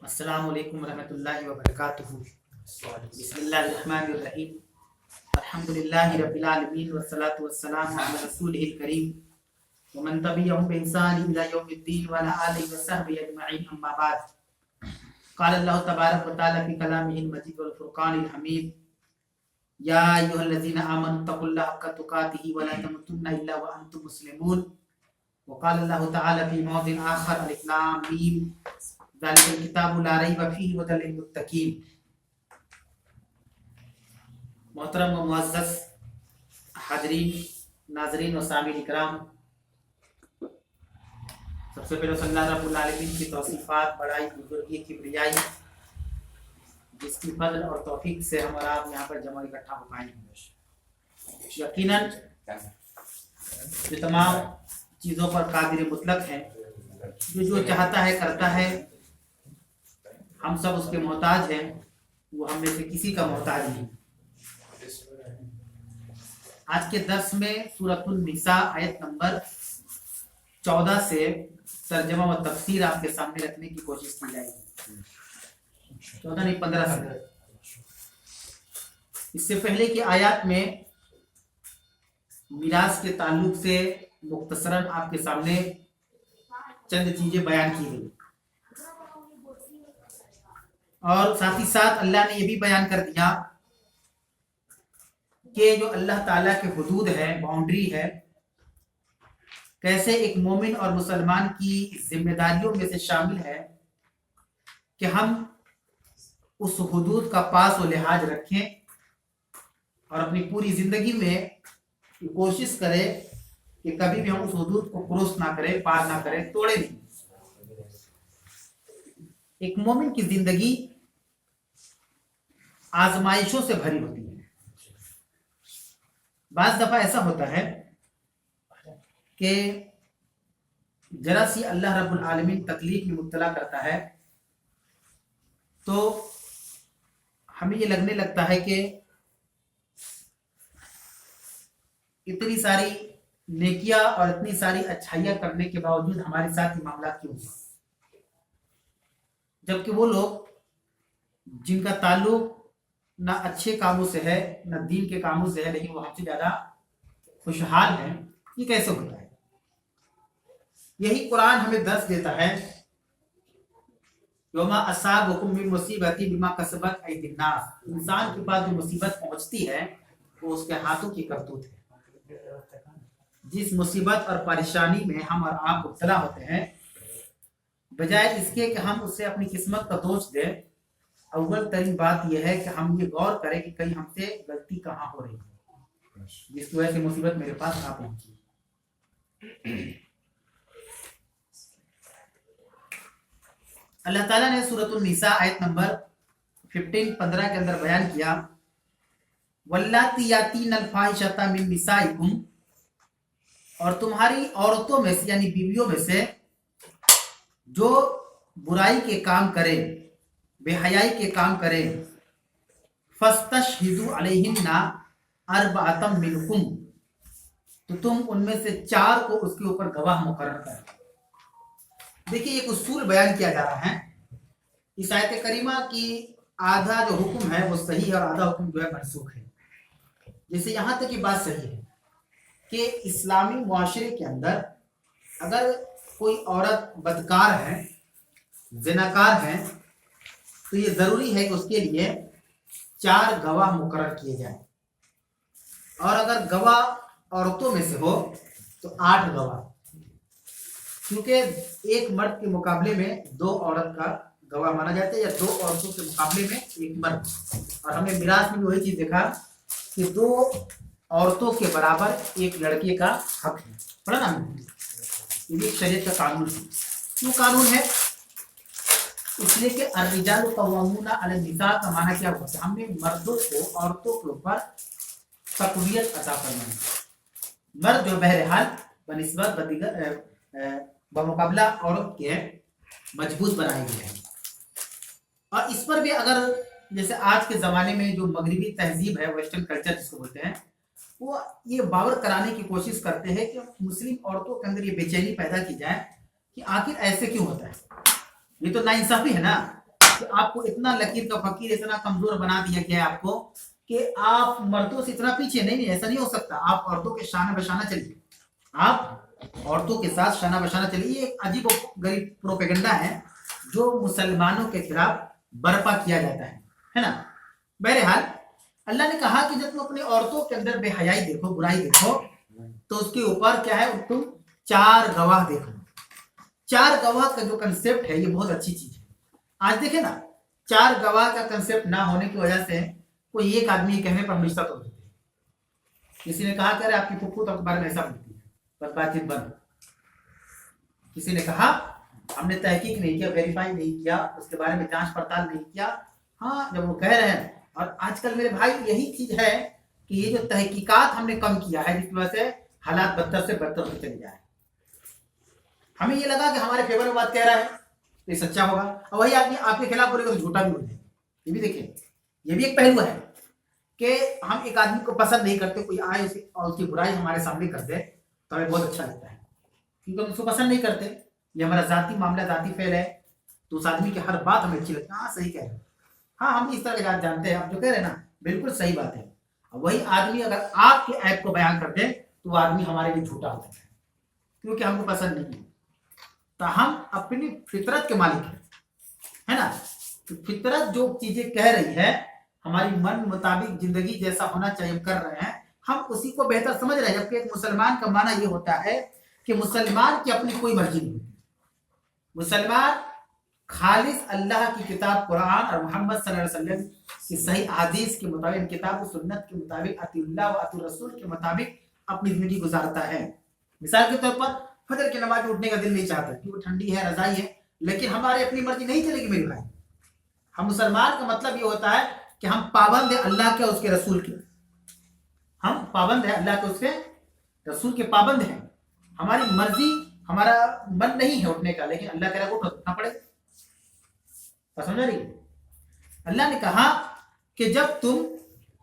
السلام علیکم ورحمۃ اللہ وبرکاتہ۔ بسم اللہ الرحمن الرحیم، الحمد للہ رب العالمین والصلاة والسلام علی رسولہ الکریم ومن تبعهم بإحسان إلی یوم الدین وعلی آلہ وصحبہ اجمعین، اما بعد۔ قال اللہ تبارک وتعالی فی کلامہ المجید والفرقان الحمید، یا ایھا الذین آمنوا اتقوا اللہ حق تقاتہ ولا تموتن الا وانتم مسلمون۔ وقال اللہ تعالی فی موضع آخر، الف لام میم ذالک الکتاب لا ریب فیہ ھدی للمتقین۔ محترم و معزز حاضرین، ناظرین و سامعین اکرام، سب سے پہلے صلی اللہ رب العالمین کی توصیفات، بڑائی، بزرگی، کبریائی، جس کی فضل اور توفیق سے ہم اور آپ یہاں پر جمع اکٹھا ہو پائیں گے۔ یقیناً جو تمام چیزوں پر قادر مطلق ہے، جو چاہتا ہے کرتا ہے، ہم سب اس کے محتاج ہیں، وہ ہم میں سے کسی کا محتاج نہیں۔ آج کے درس میں سورۃ النساء آیت نمبر 14 سے ترجمہ و تفسیر آپ کے سامنے رکھنے کی کوشش کی جائے گی۔ 14 نہیں 15 سے۔ اس سے پہلے کی آیات میں میراث کے تعلق سے مختصراً آپ کے سامنے چند چیزیں بیان کی گئی، اور ساتھ ہی ساتھ اللہ نے یہ بھی بیان کر دیا کہ جو اللہ تعالیٰ کے حدود ہے، باؤنڈری ہے، کیسے ایک مومن اور مسلمان کی ذمہ داریوں میں سے شامل ہے کہ ہم اس حدود کا پاس و لحاظ رکھیں اور اپنی پوری زندگی میں کوشش کریں کہ کبھی بھی ہم اس حدود کو کراس نہ کریں، پار نہ کریں، توڑے نہیں۔ ایک مومن کی زندگی آزمائشوں سے بھری ہوتی ہے۔ بعض دفعہ ایسا ہوتا ہے کہ ذرا سی اللہ رب العالمین تکلیف میں مبتلا کرتا ہے تو ہمیں یہ لگنے لگتا ہے کہ اتنی ساری نیکیاں اور اتنی ساری اچھائیاں کرنے کے باوجود ہمارے ساتھ یہ معاملات کیوں ہوا، جبکہ وہ لوگ جن کا تعلق نہ اچھے کاموں سے ہے نہ دین کے کاموں سے ہے، لیکن وہ ہم سے زیادہ خوشحال ہیں، یہ کیسے ہوتا ہے؟ یہی قرآن ہمیں درس دیتا ہے، وَمَا أَصَابَكُم مِّن مُّصِیبَةٍ بِمَا کَسَبَتْ أَیْدِی النَّاسِ۔ انسان کے پاس جو مصیبت پہنچتی ہے وہ اس کے ہاتھوں کی کرتوت ہے۔ جس مصیبت اور پریشانی میں ہم اور آپ مبتلا ہوتے ہیں، بجائے اس کے کہ ہم اسے اپنی قسمت کا دوش دیں، اول ترین بات یہ ہے کہ ہم یہ غور کریں کہ کہیں ہم سے غلطی کہاں ہو رہی ہے جس کی وجہ سے مصیبت میرے پاس آ پہنچی۔ اللہ تعالیٰ نے سورۃ النساء آیت نمبر 15 کے اندر بیان کیا، وَاللاتی یاتین الفاحشۃ من نسائکم، اور تمہاری عورتوں میں سے یعنی بیویوں میں سے جو برائی کے کام کرے، بے حیائی کے کام کرے، فاستشہدوا علیہن اربعۃ منکم، تو تم ان میں سے 4 کو اس کے اوپر گواہ مقرر کرو۔ دیکھیے ایک اصول بیان کیا جا رہا ہے، اس آیت کریمہ کی آدھا جو حکم ہے وہ صحیح ہے اور آدھا حکم جو ہے منسوخ ہے۔ جیسے یہاں تک یہ بات صحیح ہے کہ اسلامی معاشرے کے اندر اگر کوئی عورت بدکار ہے، زناکار ہے، تو یہ ضروری ہے کہ اس کے لیے 4 گواہ مقرر کیے جائیں، اور اگر گواہ عورتوں میں سے ہو تو 8 گواہ، کیونکہ ایک مرد کے مقابلے میں 2 عورت کا گواہ مانا جاتا ہے، یا 2 عورتوں کے مقابلے میں 1 مرد۔ اور ہم نے میراث میں وہی چیز دیکھا کہ 2 عورتوں کے برابر 1 لڑکے کا حق ہے، پڑھا نا؟ یہ بھی شریعت کا قانون ہے۔ کیوں قانون ہے؟ اس لیے کہ الرجال قوامون علی النساء کا معنی کیا ہوتا ہے؟ ہم نے مردوں کو عورتوں کے اوپر تقویت عطا فرمائی۔ مرد جو بہرحال بنسبت بمقابلہ عورت کے مضبوط بنائے گئے ہیں، اور اس پر بھی اگر جیسے آج کے زمانے میں جو مغربی تہذیب ہے، ویسٹرن کلچر جس کو بولتے ہیں، وہ یہ باور کرانے کی کوشش کرتے ہیں کہ مسلم عورتوں کے اندر یہ بے چینی پیدا کی جائے کہ آخر ایسے کیوں ہوتا ہے، یہ تو ناانصافی ہے نا कि आपको इतना लकीर का फकीर, इतना कमजोर बना दिया गया है आपको कि आप मर्दों से इतना पीछे नहीं, ऐसा नहीं हो सकता। आप औरतों के शाना बशाना चलिए, आप औरतों के साथ शाना बशाना चलिए। ये एक अजीब गरीब प्रोपेगेंडा है जो मुसलमानों के खिलाफ बर्पा किया जाता है ना। बहरहाल अल्लाह ने कहा कि जब तुम अपनी औरतों के अंदर बेहयाई देखो, बुराई देखो, तो उसके ऊपर क्या है, तुम 4 गवाह देखो। 4 गवाह का जो कंसेप्ट है ये बहुत अच्छी चीज है। आज देखे ना, 4 गवाह का कंसेप्ट ना होने की वजह से कोई एक आदमी कहने पर हमेशा तो देते हैं। किसी ने कहा करे आपकी फुफ्फू तो बारे में ऐसा बोलती है, बस बातचीत बंद। किसी ने कहा हमने तहकीक नहीं किया, वेरीफाई नहीं किया, उसके बारे में जांच पड़ताल नहीं किया। हाँ, जब वो कह रहे हैं, और आजकल मेरे भाई यही चीज है कि ये जो तहकीकात हमने कम किया है, जिसकी वजह से हालात बदतर से बदतर होते चले जाए। हमें ये लगा कि हमारे फेवर में बात कह रहा है तो ये सच्चा होगा, और वही आदमी आपके खिलाफ बोलेगा तो झूठा भी हो जाएगा। ये भी देखिए, ये भी एक पहलू है कि हम एक आदमी को पसंद नहीं करते, कोई आए और उसकी बुराई हमारे सामने कर दे तो हमें बहुत अच्छा लगता है, क्योंकि हम उसको पसंद नहीं करते। ये हमारा जाती मामला, जाती फेल है, तो उस आदमी की हर बात हमें अच्छी लगती है। हाँ सही कह रहे हैं, हाँ हम इस तरह की बात जानते हैं, आप जो कह रहे हैं ना बिल्कुल सही बात है। वही आदमी अगर आपके ऐप को बयान कर दे तो वो आदमी हमारे लिए झूठा हो जाता है, क्योंकि हमको पसंद नहीं है। तो हम अपनी फितरत के मालिक है ना। तो फितरत जो चीजें कह रही है, हमारी मन मुताबिक जिंदगी जैसा होना चाहिए हम कर रहे हैं, हम उसी को बेहतर समझ रहे हैं। जबकि एक मुसलमान का माना यह होता है कि मुसलमान की अपनी कोई मर्जी नहीं होती। मुसलमान खालिस अल्लाह की किताब कुरान और मोहम्मद सल्लल्लाहु अलैहि वसल्लम की सही हदीस के मुताबिक, किताब और सुन्नत के मुताबिक, अतिउल्लाह व अतिउर रसूल के मुताबिक अपनी जिंदगी गुजारता है। मिसाल के तौर पर फजर की नमाज उठने का दिल नहीं चाहता कि वो ठंडी है, रजाई है, लेकिन हमारी अपनी मर्जी नहीं चलेगी मेरे भाई। हम मुसलमान का मतलब ये होता है कि हम पाबंद है अल्लाह के, उसके रसूल के। हम पाबंद है अल्लाह के, उसके रसूल के पाबंद हैं। हमारी मर्जी, हमारा मन नहीं है उठने का, लेकिन अल्लाह कह रहा है उठना पड़ेगा। समझ रही? अल्लाह ने कहा कि जब तुम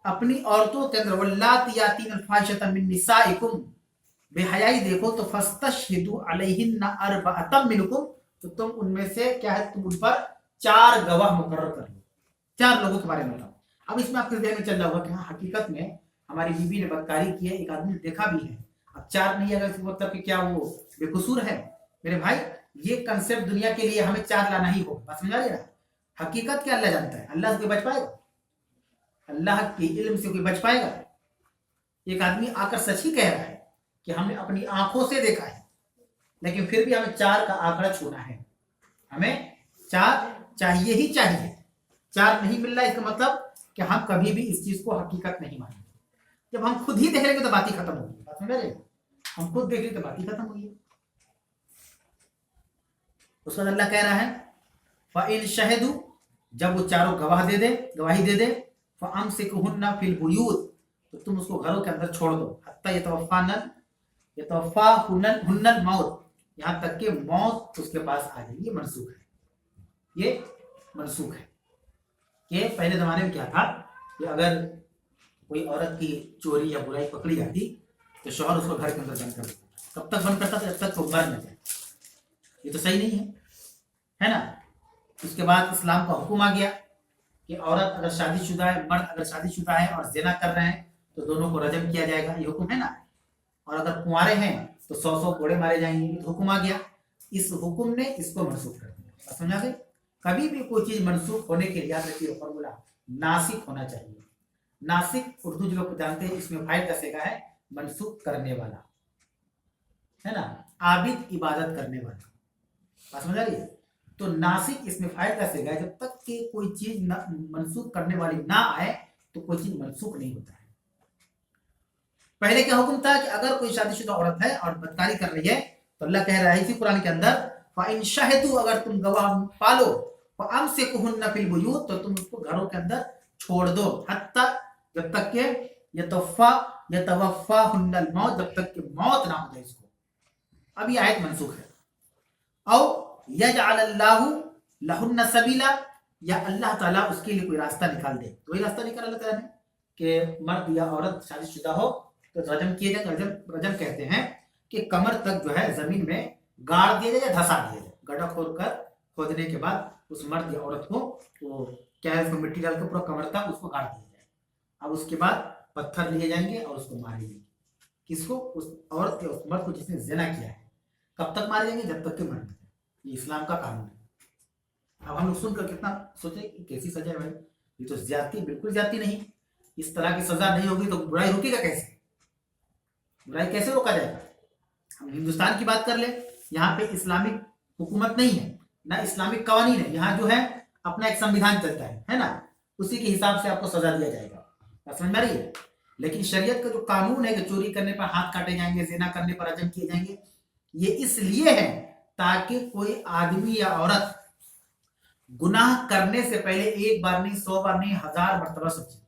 अपनी औरतों के अंदर वल्लाती यातीन फाहिशतम मिन निसाइकुम बेहयाई देखो तो फस्तशहिदू अलैहिन्ना अर्बअतम मिनकुम, तो तुम उनमें से क्या है, तुम उन पर 4 गवाह मुकर्रर कर लो। 4 लोगों के बारे में बताओ। अब इसमें आपके ध्यान में चल रहा होगा कि हाँ हकीकत में हमारी बीवी ने बदकारी की है, एक आदमी ने देखा भी है। अब 4 नहीं अगर इसका मतलब कि क्या वो बेकसूर है? मेरे भाई ये कंसेप्ट दुनिया के लिए हमें 4 लाना ही होगा। बात समझा रहे? हकीकत क्या अल्लाह जानता है? अल्लाह से कोई बच पाएगा? अल्लाह के इल्म से कोई बच पाएगा? एक आदमी आकर सच ही कह रहा है कि हमने अपनी आंखों से देखा है, लेकिन फिर भी हमें 4 का आंकड़ा छूना है। हमें 4 चाहिए ही चाहिए। 4 नहीं मिल रहा, इसका मतलब कि हम कभी भी इस चीज को हकीकत नहीं मानेंगे। जब हम खुद ही देख लेंगे तो बात ही खत्म होगी। बात समझ रहे? हम खुद देख लेंगे तो बात ही खत्म होगी। उसके बाद अल्लाह कह रहा है फ़इन शहदू, जब वो 4 गवाह दे दे, गवाही दे दे, फ़अमसिकुहुन्ना फिल बुयूत, तो तुम उसको घरों के अंदर छोड़ दो, हत्ता यतवफ़ाहुन्नल मौत, यहाँ तक कि मौत उसके पास आ जाए। ये मनसूख है, ये मनसूख है। कि पहले जमाने में क्या था कि अगर कोई औरत की चोरी या बुराई पकड़ी जाती तो शौहर उसको घर के अंदर बंद कर देता। कब तक बंद करता था? जब तक वो मर न जाए। ये तो सही नहीं है ना। उसके बाद इस्लाम का हुक्म आ गया कि औरत अगर शादीशुदा है, मर्द अगर शादीशुदा है और ज़िना कर रहे हैं तो दोनों को रजम किया जाएगा। ये हुक्म है ना। और अगर कुंवारे हैं तो 100 कोड़े मारे जाएंगे। तो हुक्म आ गया। इस हुक्म ने इसको मनसूख कर दिया। समझा गए? कभी भी कोई चीज मनसूख होने के लिए याद रखिए फॉर्मूला नासिक होना चाहिए। नासिक उर्दू जो लोग जानते हैं, इसमें फाइल का सेगा है मनसूख करने वाला, है ना, आबिद इबादत करने वाला। बात समझ रही है? तो नासिक इसमें फाइल का सेगा है। जब तक कि कोई चीज मनसूख करने वाली ना आए तो कोई चीज मनसूख नहीं होता है। पहले क्या हुक्म था कि अगर कोई शादीशुदा औरत है और बदकारी कर रही है तो अल्लाह कह रहा है इसी कुरान के अंदर फ़इन शहदू, अगर तुम गवाह पालो, फ़अमसिकुहुन्ना फिल बुयूत, तो तुम उसको घरों के अंदर छोड़ दो, हत्ता, जब तक के यतवफ़ाहुन्नल मौत, जब तक कि मौत ना हो जाए इसको। अब ये आयत मनसूख है। औ यजअलल्लाहु लहुन्ना सबीला, या अल्लाह ताला उसके लिए कोई रास्ता निकाल दे। तो वही रास्ता निकाला अल्लाह ताला ने कि मर्द या औरत शादीशुदा हो तो रजम किए जाए। रजम कहते हैं कि कमर तक जो है जमीन में गाड़ दिया जाए या धसा दिया जाए, गड्ढा खोद कर खोदने के बाद उस मर्द या औरत को वो क्या है, उसको मिट्टी डाल के पूरा कमर तक उसको गाड़ दिया जाए। अब उसके बाद पत्थर लिए जाएंगे और उसको मारेंगे। किसको? उस औरत या उस मर्द को जिसने ज़िना किया है। कब तक मारे जाएंगे? जब तक कि मर न जाए। ये इस्लाम का कानून है। अब हम लोग सुनकर कितना सोचे कि कैसी सजा है भाई, ये तो ज्यादती, बिल्कुल ज्यादती नहीं। इस तरह की सजा नहीं होगी तो बुराई रुकेगा कैसे? बुराई कैसे रोका जाएगा? हम हिंदुस्तान की बात कर ले, यहाँ पे इस्लामिक हुकूमत नहीं है, ना इस्लामिक कवानीन है। यहाँ जो है अपना एक संविधान चलता है ना, उसी के हिसाब से आपको सजा दिया जाएगा। समझ में आ रही है? लेकिन शरीयत का जो कानून है कि चोरी करने पर हाथ काटे जाएंगे, ज़िना करने पर रजम किए जाएंगे, ये इसलिए है ताकि कोई आदमी या औरत गुनाह करने से पहले एक बार नहीं, 100 बार नहीं, 1000 मरतबा सोचे,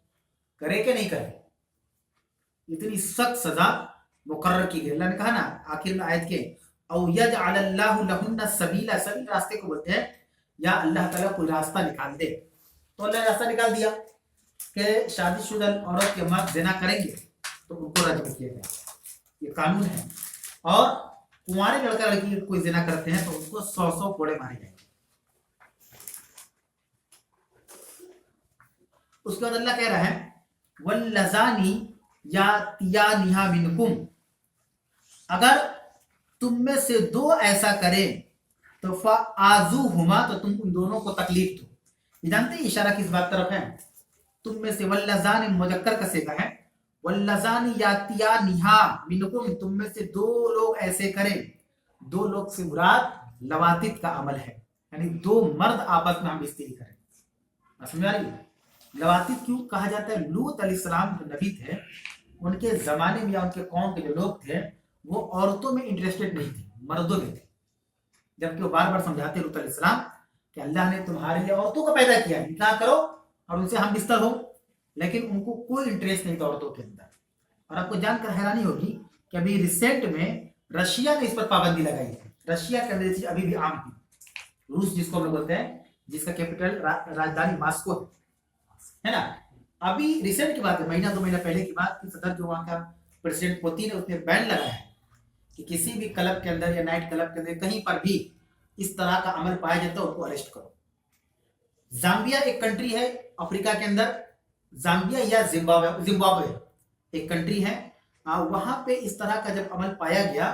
करे कि नहीं करे। इतनी सख्त सजा मुकर्रर की गई। अल्लाह ने कहा ना आखिर में आयत के, औ यजअलल्लाहु लहुन्ना सबीला, सभी रास्ते को बोलते हैं, या अल्लाह ताला कोई रास्ता निकाल दे। तो अल्लाह ने रास्ता निकाल दिया कि शादीशुदा औरत के मर्द ज़िना करेंगे तो उनको रजम किया जाए, ये कानून है। और कुंवारे लड़का लड़की कोई ज़िना करते हैं तो उनको 100 कोड़े मारे जाएंगे। उसके बाद अल्लाह कह रहा है वल्लज़ानी यातियानिहा मिनकुम, अगर तुम में से 2 ऐसा करें तो फ़आज़ूहुमा, तो तुम उन दोनों को तकलीफ दो। ये जानते हैं इशारा किस बात तरफ है? तुम में से, वल्लज़ानी मुज़क्कर का सीगा है, वल्लज़ानी यातियानिहा मिनकुम, तुम में से 2 लोग ऐसे करें। 2 लोग से मुराद लवातित का अमल है, यानी 2 मर्द आपस में हम बिस्तरी करें। समझ आ रही है? लवातित क्यों कहा जाता है? लूत अलैहिस्सलाम जो नबी थे, उनके जमाने में या उनके कौम के जो लोग थे वो औरतों में इंटरेस्टेड नहीं थे, मर्दों में थे। जबकि वो बार बार समझाते लूत अलैहिस्सलाम कि अल्लाह ने तुम्हारे लिए औरतों को पैदा किया, निकाह करो और उनसे हम बिस्तर हो, लेकिन उनको कोई इंटरेस्ट नहीं था औरतों के अंदर। और आपको जानकर हैरानी होगी कि अभी रिसेंट में रशिया ने इस पर पाबंदी लगाई है। रशिया के अंदर ये चीज अभी भी आम थी। रूस जिसको हम लोग बोलते हैं, जिसका कैपिटल राजधानी मॉस्को है ना। अभी रिसेंट की बात है, महीना 2 महीना पहले की बात की, सदर जो वहाँ का प्रेसिडेंट पुतिन है उसने बैन लगाया है कि किसी भी क्लब के अंदर या नाइट क्लब के अंदर कहीं पर भी इस तरह का अमल पाया जाता है उनको अरेस्ट करो। जाम्बिया एक कंट्री है अफ्रीका के अंदर, जाम्बिया या जिम्बाब्वे एक कंट्री है, वहां पे इस तरह का जब अमल पाया गया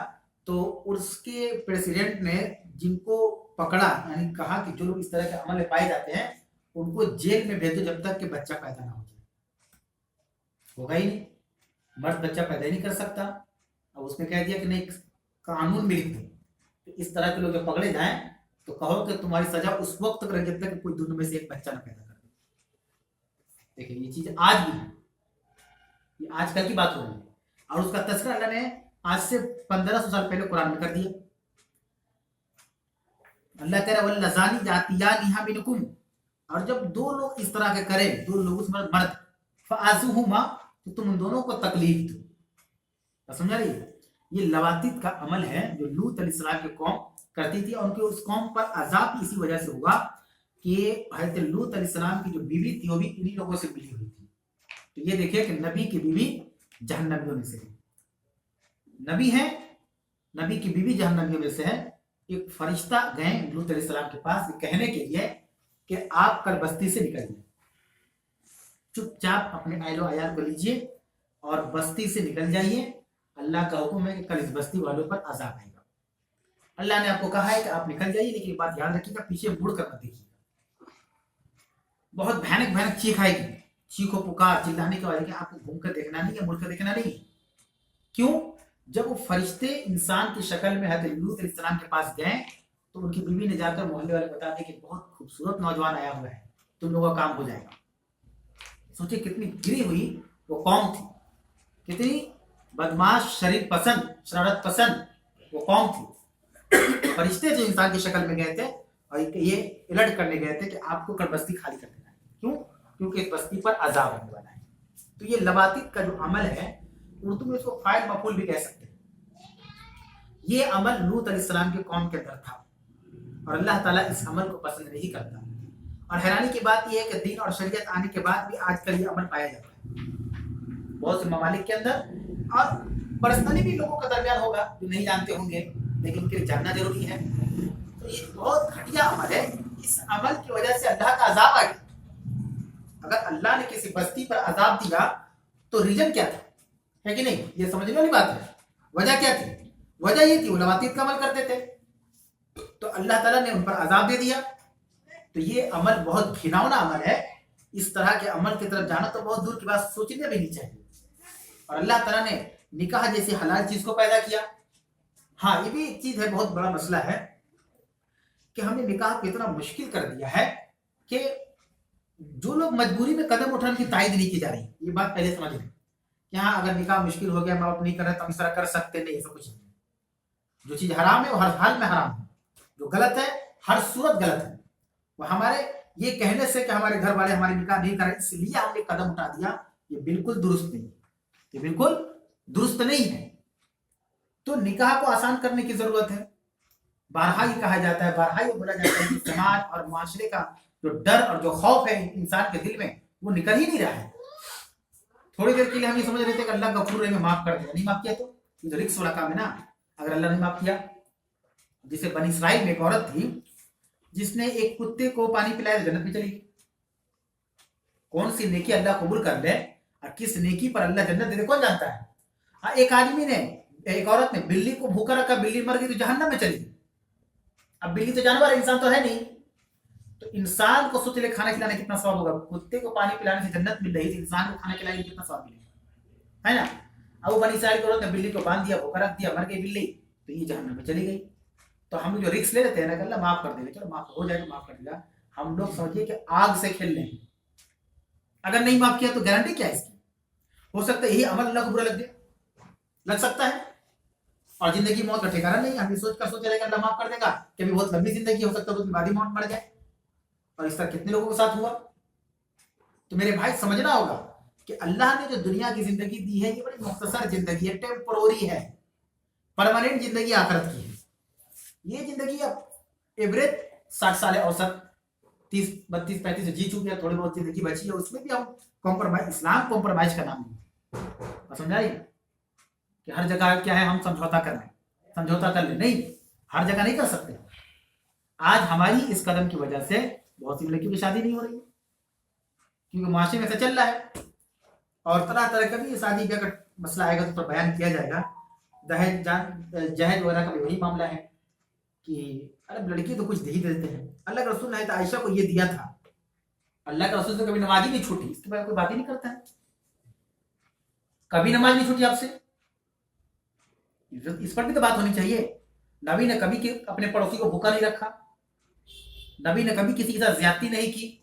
तो उसके प्रेसिडेंट ने जिनको पकड़ा, यानी कहा कि जो लोग इस तरह के अमल में पाए जाते हैं उनको जेल में भेजो जब तक कि बच्चा पैदा ना हो जाए। होगा ही नहीं, मर्द बच्चा पैदा ही नहीं कर सकता। अब उसने कह दिया कि नहीं, कानून में लिख दो तो इस तरह के लोग जब पकड़े जाएं तो कहो कि तुम्हारी सजा उस वक्त तक रहे जब तक कोई दोनों में से एक बच्चा ना पैदा कर दे। देखिए ये चीज आज भी है, ये आजकल की बात हो रही है। और उसका तस्करा अल्लाह ने आज से 1500 साल पहले कुरान में कर दिया। अल्लाह कह रहा है वल्लज़ानी यातियानिहा मिनकुम, और जब 2 लोग इस तरह के करें, 2 लोग उसमें मर्द, फ़आज़ूहुमा, तो तुम उन दोनों को तकलीफ दो। समझ रही है? ये लवातित का अमल है जो लूत अलैहिस्सलाम की कौम करती थी, और उनके उस कौम पर अजाब इसी वजह से हुआ कि हज़रत लूत अलैहिस्सलाम की जो बीवी थी वो भी इन्हीं लोगों से मिली हुई थी। तो ये देखिए कि नबी की बीवी जहन्नमियों में से है। नबी है, नबी की बीवी जहन्नमियों में से है। एक फरिश्ता गए लूत अलैहिस्सलाम के पास कहने के लिए कि आप कल बस्ती से निकल जाए, चुपचाप अपने आयलो आयार को लीजिए और बस्ती से निकल जाइए। अल्लाह का हुक्म है कि कल इस बस्ती वालों पर अजाब आएगा। अल्लाह ने आपको कहा है कि आप निकल जाइए, लेकिन बात याद रखिएगा पीछे मुड़ कर मत देखिएगा। बहुत भयानक भयानक चीख आएगी, चीखो पुकार चिल्लाने की वजह, आपको घूमकर देखना नहीं है, मुड़कर देखना नहीं। क्यों? जब वो फरिश्ते इंसान की शक्ल में हज़रत लूत अलैहिस्सलाम के पास गए तो उनकी बीवी ने जाकर मोहल्ले वाले बता दिए कि बहुत खूबसूरत नौजवान आया हुआ है, तुम लोगों का काम हो जाएगा। सोचिए कितनी गिरी हुई वो कौम थी, कितनी बदमाश, शरीफ पसंद, शरारत पसंद वो कौम थी। फरिश्ते जो इंसान की शक्ल में गए थे और ये अलर्ट करने गए थे कि आपको कल बस्ती खाली कर देना है। क्यों? क्योंकि इस बस्ती पर अजाब होने वाला है। तो ये लवातित का जो अमल है, उर्दू में इसको फाइल मफूल भी कह सकते हैं। ये अमल लूत अलैहिस्सलाम की कौम के अंदर था और अल्लाह ताला इस अमल को पसंद नहीं करता। और हैरानी की बात यह है कि दीन और शरीयत आने के बाद भी आजकल ये अमल पाया जाता है बहुत से ममालिक के अंदर, और पर्सनली भी लोगों का दरमियान होगा जो नहीं जानते होंगे, लेकिन उनके लिए जानना जरूरी है। तो یہ بہت گھٹیا عمل ہے. اس عمل کی وجہ سے اللہ کا عذاب آ گیا. اگر اللہ نے کسی بستی پر عذاب دیا تو ریجن کیا تھا, ہے کہ نہیں؟ یہ سمجھنے والی بات ہے. وجہ کیا تھی؟ وجہ یہ تھی وہ لواتیت کا عمل کرتے تھے, تو اللہ تعالیٰ نے ان پر عذاب دے دیا. تو یہ عمل بہت گھناؤنا عمل ہے. اس طرح کے عمل کی طرف جانا تو بہت دور کی بات, سوچنے بھی نہیں چاہیے. اور اللہ تعالیٰ نے نکاح جیسی حلال چیز کو پیدا کیا. ہاں یہ بھی ایک چیز ہے, بہت بڑا مسئلہ ہے کہ ہم نے نکاح کو اتنا مشکل کر دیا ہے کہ جو لوگ مجبوری میں قدم اٹھانے کی تائید نہیں کی جا رہی. یہ بات پہلے سمجھ لیں کہ ہاں اگر نکاح مشکل ہو گیا, ماں باپ نہیں کر رہے تو ہم اس طرح کر سکتے نہیں, ایسا کچھ نہیں. جو چیز حرام ہے وہ ہر حال میں حرام ہے, جو غلط ہے ہر صورت غلط ہے. وہ ہمارے یہ کہنے سے کہ ہمارے گھر والے ہمارے نکاح نہیں کریں اس لیے ہم نے قدم اٹھا دیا, یہ بالکل درست نہیں, یہ بالکل درست نہیں ہے. تو نکاح کو آسان کرنے کی ضرورت ہے. بارہا یہ کہا جاتا ہے, بارہا یہ بولا جاتا ہے کہ سماج اور معاشرے کا جو ڈر اور جو خوف ہے انسان کے دل میں وہ نکل ہی نہیں رہا ہے. تھوڑی دیر کے لیے ہم یہ سمجھ رہے تھے کہ اللہ غفور رحیم معاف کر دے, نہیں معاف کیا تو یہ رکس والا کام ہے نا. اگر اللہ نے معاف کیا, جسے بنی اسرائیل میں ایک عورت تھی جس نے ایک کتے کو پانی پلایا تو جنت میں چلی گئی. کون سی نیکی اللہ قبول کر لے اور کس نیکی پر اللہ جنت دے دے کون جانتا ہے. ایک آدمی نے, ایک عورت نے بلی کو بھوکا رکھا, بلی مر گئی تو جہنم میں چلی گئی. اب بلی تو جانور ہے, انسان تو ہے نہیں. تو انسان کو سوچ لے کھانا کھلانے کتنا ثواب ہوگا. کتے کو پانی پلانے سے جنت مل رہی تھی, انسان کو کھانا کھلانے کتنا ثواب ملے گا, ہے نا. اب وہ بنی اسرائیل کی عورت نے بلی کو باندھ دیا, بھوکا رکھ دیا, مر گئی بلی, تو یہ جہنم میں چلی گئی. تو ہم جو رکس لے لیتے ہیں نا کہ اللہ معاف کر دے گا, چلو معاف ہو جائے گا, معاف کر دے گا. ہم لوگ سمجھیے کہ آگ سے کھیل لیں. اگر نہیں معاف کیا تو گارنٹی کیا ہے اس کی؟ ہو سکتا ہے یہی عمل اللہ کو برا لگ دے, لگ سکتا ہے. اور زندگی موت کا ٹھکانا نہیں, ہم یہ سوچ رہے کہ اللہ معاف کر دے گا کہ ابھی بہت لمبی زندگی ہو سکتا ہے, تو اس کے بعد ہی موت مر جائے. اور اس طرح کتنے لوگوں کے ساتھ ہوا. تو میرے بھائی سمجھنا ہوگا کہ اللہ نے جو دنیا کی زندگی دی ہے یہ بڑی مختصر زندگی ہے, ٹیمپروری ہے. پرماننٹ زندگی آخرت کی ہے. یہ زندگی اب ایوریج 60 سال اوسط 30 32 35 جی چکے ہیں, تھوڑی بہت زندگی بچی ہے, اس میں بھی ہم کمپرومائز, اسلام کمپرومائز کا نام نہیں. سمجھا رہی کہ ہر جگہ کیا ہے ہم سمجھوتا کر لیں, سمجھوتا کر لیں, نہیں, ہر جگہ نہیں کر سکتے. آج ہماری اس قدم کی وجہ سے بہت سی لڑکیوں کی شادی نہیں ہو رہی ہے کیونکہ معاشرے میں ایسا چل رہا ہے. اور طرح طرح کا بھی شادی کا مسئلہ آئے گا تو بیان کیا جائے گا. دہیج جہیز وغیرہ کا بھی وہی معاملہ ہے کہ ارے لڑکی تو کچھ دے ہی دیتے ہیں. اللہ کے رسول نے تو عائشہ کو یہ دیا تھا. اللہ کے رسول سے کبھی نماز ہی نہیں چھوٹی, اس کے بارے میں کوئی بات ہی نہیں کرتا ہے. کبھی نماز نہیں چھوٹی آپ سے, اس پر بھی تو بات ہونی چاہیے. نبی نے کبھی اپنے پڑوسی کو بھوکا نہیں رکھا, نبی نے کبھی کسی کے ساتھ زیادتی نہیں کی.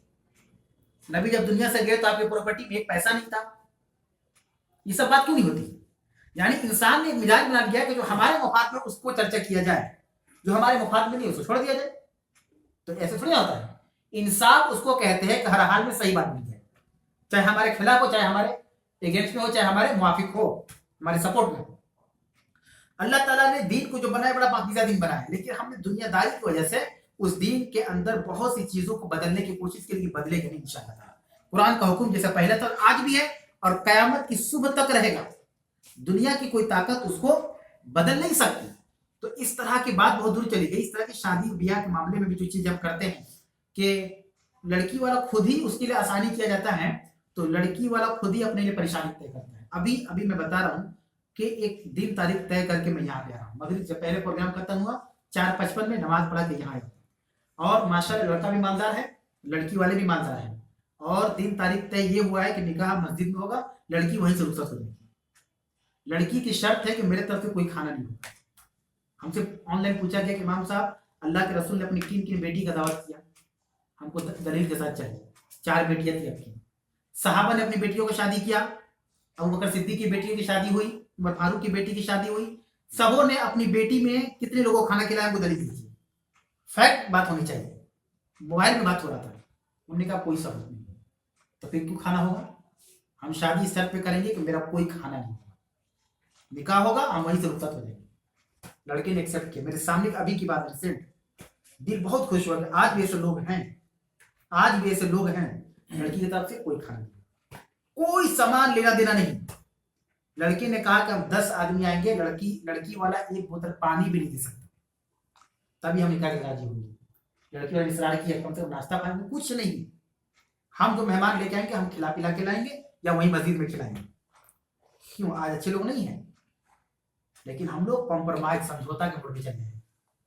نبی جب دنیا سے گئے تو آپ کی پراپرٹی میں ایک پیسہ نہیں تھا. یہ سب بات کیوں نہیں ہوتی؟ یعنی انسان نے ایک مزاج بنا لیا کہ جو ہمارے مفاد میں اس کو چرچا کیا جائے, جو ہمارے مفاد میں نہیں اس کو چھوڑ دیا جائے. تو ایسے تھوڑی ہوتا ہے. انصاف اس کو کہتے ہیں کہ ہر حال میں صحیح بات نہیں ہے, چاہے ہمارے خلاف ہو, چاہے ہمارے اگینسٹ میں ہو, چاہے ہمارے موافق ہو, ہمارے سپورٹ میں ہو. اللہ تعالیٰ نے دین کو جو بنایا بڑا پاکیزہ دین بنایا ہے, لیکن ہم نے دنیا داری کی وجہ سے اس دین کے اندر بہت سی چیزوں کو بدلنے کی کوشش کی, لیکن بدلے گا نہیں انشاءاللہ تعالیٰ. قرآن کا حکم جیسا پہلے تھا آج بھی ہے اور قیامت کی صبح تک رہے گا. دنیا کی کوئی طاقت اس کو بدل نہیں سکتی. تو اس طرح کی بات بہت دور چلی گئی. اس طرح کی شادی بیاہ کے معاملے میں بھی جو چیز ہم کرتے ہیں کہ لڑکی والا خود ہی اس کے لیے آسانی کیا جاتا ہے, تو لڑکی والا خود ہی اپنے لیے پریشانی طے کرتا ہے. ابھی میں بتا رہا ہوں کہ ایک دن تاریخ طے کر کے میں یہاں پہ آ رہا ہوں. مغرب سے پہلے پروگرام ختم ہوا, 4:55 میں نماز پڑھا کے یہاں آیا. اور ماشاءاللہ لڑکا بھی مالدار ہے, لڑکی والے بھی مالدار ہیں. اور دن تاریخ طے یہ ہوا ہے کہ نکاح مسجد میں ہوگا, لڑکی وہیں سے رخصت ہو جائے گی. لڑکی کی شرط ہے کہ میرے طرف سے کوئی کھانا نہیں ہوگا. ہم سے آن لائن پوچھا گیا کہ امام صاحب اللہ کے رسول نے اپنی کن بیٹی کا دعوت کیا, ہم کو دلیل کے ساتھ چاہیے. 4 بیٹیاں تھیں آپ کی. صحابہ نے اپنی بیٹیوں کو شادی کیا, ابو بکر صدیق کی بیٹیوں کی شادی ہوئی, عمر فاروق کی بیٹی کی شادی ہوئی. سبوں نے اپنی بیٹی میں کتنے لوگوں کو کھانا کھلایا کو دلیل دیجیے. فیکٹ بات ہونی چاہیے. موبائل میں بات ہو رہا تھا, انہوں نے کہا کوئی ثبوت نہیں. تو پھر کیوں کھانا ہوگا؟ ہم شادی اس شرط پہ کریں گے کہ میرا کوئی کھانا نہیں ہوگا, نکاح ہوگا, ہم وہیں سے رخصت ہو جائیں گے. لڑکے نے ایکسپٹ کیا. میرے سامنے ابھی کی بات ریسنٹ, دل بہت خوش ہوا کہ آج بھی ایسے لوگ ہیں, آج بھی ایسے لوگ ہیں. لڑکی کی طرف سے کوئی کھانا نہیں, کوئی سامان لینا دینا نہیں. لڑکے نے کہا کہ اب 10 آدمی آئیں گے, لڑکی والا ایک بوتل پانی بھی نہیں دے سکتا. तभी हम निकाह के राजी होंगे। लड़की वाले इसरार किया कम से कम नाश्ता खाएंगे, कुछ नहीं, हम जो मेहमान लेके आएंगे हम खिला पिला के लाएंगे या वहीं मस्जिद में खिलाएंगे। क्यों, आज अच्छे लोग नहीं है, लेकिन हम लोग कॉम्प्रोमाइज समझौता के ऊपर भी चल रहे हैं।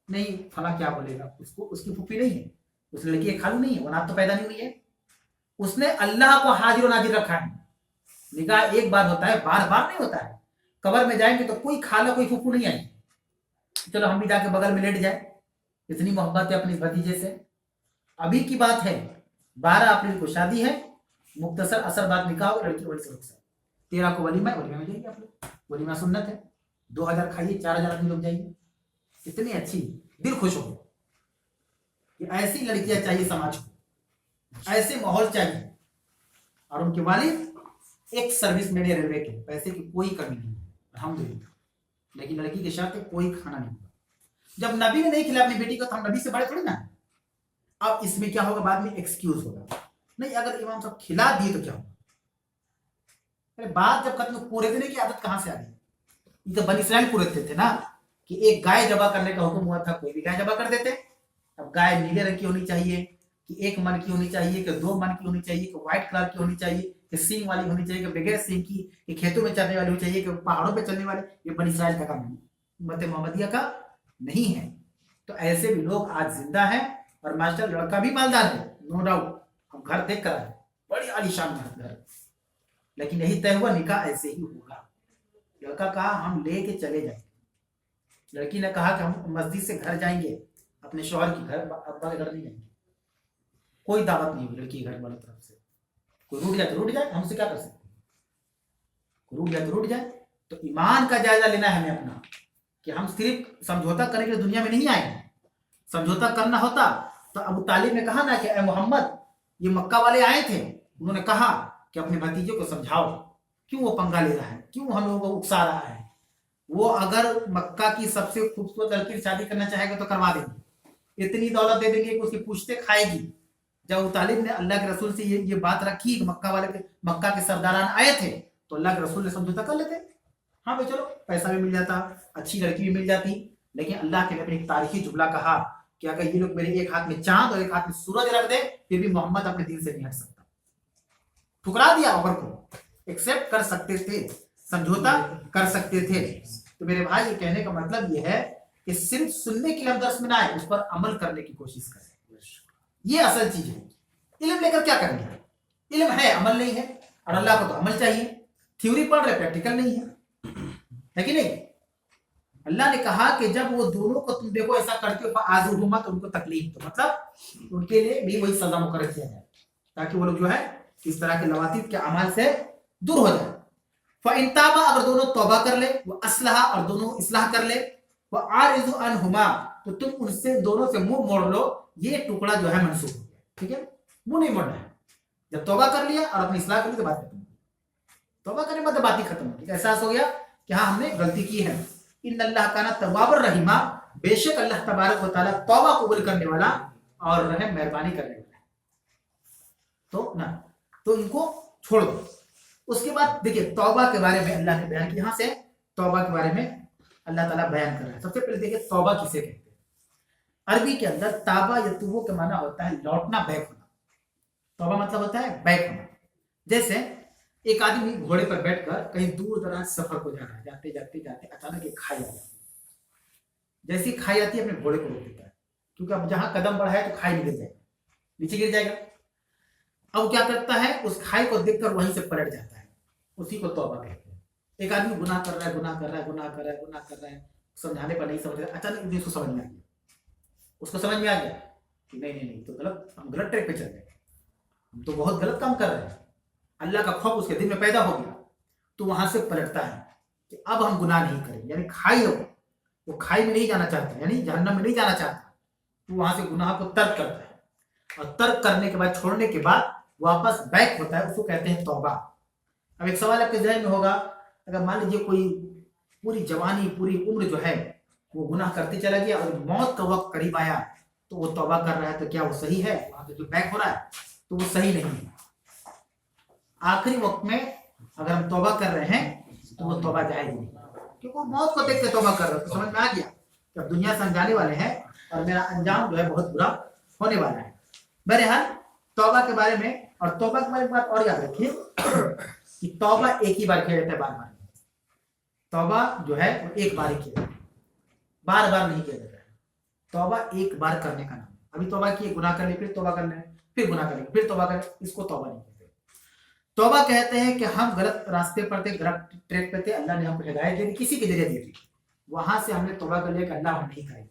नहीं फला क्या बोलेगा, उसको उसकी फूफी नहीं है, उस लड़की के खालू नहीं है, वो नात तो पैदा नहीं हुई है, उसने अल्लाह को हाजिर नाजिर रखा है। निकाह एक बार होता है, बार बार नहीं होता है। कब्र में जाएंगे तो कोई खाला कोई फूफू नहीं आई, चलो हम भी जाके बगल में लेट जाए, इतनी मोहब्बत है अपने भतीजे से। अभी की बात है, 12 अप्रैल को शादी है, मुख्तसर असर बाद निकाह होगा, लड़की वाली से रुक 13 को वलीमा है, वलीमा में जाइए आप लोग, वलीमा सुन्नत है, 2000 खाइए, 4000 आदमी लोग जाइए। इतनी अच्छी, दिल खुश हो कि ऐसी लड़कियां चाहिए समाज को, ऐसे माहौल चाहिए। और उनके वालिद एक सर्विस मैन रेलवे के, पैसे की कोई कमी नहीं है अल्हम्दुलिल्लाह, लेकिन लड़की के साथ कोई खाना नहीं होगा। जब नबी ने नहीं खिलाया अपनी बेटी को तो हम नबी से बड़े थोड़ी ना। अब इसमें क्या होगा, बाद में एक्सक्यूज होगा, नहीं अगर इमाम साहब खिला दिए तो क्या होगा। अरे बात जब खत्म, पूरे देने की आदत कहां से आ गई? ये तो बनी इस्राइल पूरे थे ना, कि एक गाय जबा करने का हुक्म हुआ था, कोई भी गाय जबा कर देते। अब गाय नीले रंग की होनी चाहिए, कि 1 मन की होनी चाहिए, कि 2 मन की होनी चाहिए, कि व्हाइट कलर की होनी चाहिए, कि सींग वाली होनी चाहिए, कि बगैर सींग की, कि खेतों में चलने वाली होनी चाहिए, कि पहाड़ों पे चलने वाले। ये बनी इस्राइल का काम है, उम्मत मोहम्मदिया का नहीं है। तो ऐसे भी लोग आज जिंदा है, और मास्टर लड़का भी मालदार है, नो डाउट, हम घर देख कर आए, बड़ी आलीशान घर, लेकिन यही तय हुआ निकाह ऐसे ही होगा। लड़का कहा हम ले के चले जाएंगे, लड़की ने कहा कि हम मस्जिद से घर जाएंगे, अपने शौहर की घर, अब्बा के घर नहीं जाएंगे। कोई दावत नहीं हुई लड़की के घर वालों की तरफ से। कोई रूठ जाए तो रूठ जाए, हमसे क्या कर सकते हैं, कोई रूठ जाए तो रूठ जाए। तो ईमान का जायजा लेना है हमें अपना, कि हम सिर्फ समझौता करने के लिए दुनिया में नहीं आए हैं। समझौता करना होता तो अबू तालिब ने कहा ना कि ए मोहम्मद, ये मक्का वाले आए थे, उन्होंने कहा कि अपने भतीजे को समझाओ, क्यों वो पंगा ले रहा है, क्यों हम लोगों को उकसा रहा है। वो अगर मक्का की सबसे खूबसूरत लड़की से शादी करना चाहेगा तो करवा देंगे, इतनी दौलत दे देंगे कि उसकी पूछते खाएगी। जब अबू तालिब ने अल्लाह के रसूल से ये बात रखी कि मक्का के सरदारान आए थे, तो अल्लाह के रसूल ने समझौता कर लेते। हाँ भाई चलो, पैसा भी मिल जाता, अच्छी लड़की भी मिल जाती, लेकिन अल्लाह के नबी ने एक तारीखी जुमला कहा कि अगर ये लोग मेरे एक हाथ में चांद और एक हाथ में सूरज रख दे, फिर भी मोहम्मद अपने दिन से नहीं हट सकता। ठुकरा दिया ऑफर को, एक्सेप्ट कर सकते थे, समझौता कर सकते थे। तो मेरे भाई ये कहने का मतलब ये है कि सिर्फ सुनने के लिए हम दर्स में ना आए, उस पर अमल करने की कोशिश करें, ये असल चीज है। इल्म लेकर क्या करेंगे, इल्म है अमल नहीं है, और अल्लाह को तो अमल चाहिए। थ्योरी पढ़ रहे, प्रैक्टिकल नहीं है कि नहीं। अल्लाह ने कहा कि जब वो दोनों को तुम देखो ऐसा करते हो आज़ुहुमा, तो उनको तकलीफ, तो मतलब उनके लिए भी वही सजा मुकर्रर किया जाए, ताकि वो लोग जो है इस तरह के लवातिफ के अमाल से दूर हो जाए। फ़इनताबा, अगर दोनों तौबा कर ले, वो असलहा, और दोनों इस्लाह कर ले, वो आरिज़ु अनहुमा, तो तुम उनसे दोनों से मुंह मोड़ लो, ये टुकड़ा जो है मंसूख हो गया। ठीक है, मुंह नहीं मोड़ना है। जब तौबा कर लिया और अपनी इस्लाह कर ली तो बात खत्म, तौबा करने के बाद बात ही खत्म हो गई, एहसास हो गया कि हाँ हमने गलती की है। इन्नल्लाह काना तव्वाबुर रहीमा, बेशक अल्लाह तबारक व तआला तौबा कबूल करने वाला और रहम मेहरबानी करने वाला है। तो ना, तो इनको छोड़ दो। उसके बाद देखिए तौबा के बारे में अल्लाह ने बयान किया, यहां से तौबा के बारे में अल्लाह ताला बयान कर रहा है। सबसे पहले देखिए तौबा किसे कहते हैं। अरबी के अंदर ताबा यतूबु का माना होता है लौटना, बैक होना। तौबा मतलब होता है बैक होना। जैसे एक आदमी घोड़े पर बैठकर कहीं दूर दराज सफर को जा रहा है, जाते जाते जाते अचानक एक खाई आ जाती है। जैसी खाई आती है अपने घोड़े को रोक देता है, क्योंकि अब जहां कदम बढ़ाए तो खाई में गिर जाएगा, नीचे गिर जाएगा। अब क्या करता है, उस खाई को देखकर वहीं से पलट जाता है, उसी को तौबा कहते हैं। एक आदमी गुनाह कर रहा है, गुनाह कर रहा है, गुनाह कर रहा है, गुनाह कर रहा है, समझाने पर नहीं समझ रहा, अचानक उसको समझ में आ गया, उसको समझ में आ गया कि नहीं नहीं नहीं, तो गलत, हम गलत ट्रैक पे चल रहे हैं, हम तो बहुत गलत काम कर रहे हैं। अल्लाह का खौफ उसके दिल में पैदा हो गया, तो वहां से पलटता है कि अब हम गुनाह नहीं करेंगे। यानी खाई हो, वो खाई में नहीं जाना चाहता, यानी जहन्नम में नहीं जाना चाहता, तो वहां से गुनाह को तर्क करता है, और तर्क करने के बाद, छोड़ने के बाद वापस बैक होता है, उसको कहते हैं तौबा। अब एक सवाल आपके जहन में होगा, अगर मान लीजिए कोई पूरी जवानी, पूरी उम्र जो है वो गुनाह करते चला गया और मौत का वक्त करीब आया तो वो तौबा कर रहा है, तो क्या वो सही है? वहां से जो बैक हो रहा है तो वो सही नहीं है। आखिरी वक्त में अगर हम तौबा कर रहे हैं तो वो तौबा जाएगी नहीं, क्योंकि वो मौत को देख के तौबा कर रहे हैं, तो समझ में आ गया कि अब दुनिया से हम जाने वाले हैं, और मेरा अंजाम जो है बहुत बुरा होने वाला है। बहरहाल तौबा के बारे में, और तौबा के बारे में बात और याद रखिए कि तौबा एक ही बार किया जाता है, बार बार। तौबा जो है वो एक बार ही किया जाता है, बार बार नहीं किया जाता है। तौबा एक बार करने का नाम। अभी तौबा किए, गुनाह कर ले, फिर तौबा कर ले, फिर गुनाह कर ले, फिर तौबा कर ले, इसको तौबा नहीं कहते। तौबा कहते हैं कि हम गलत रास्ते पर थे, गलत ट्रैक पे थे, अल्लाह ने हमको हिदायत दे दी, किसी के जरिए दी थी, वहां से हमने तौबा कर लिया कि अल्लाह हम नहीं करेंगे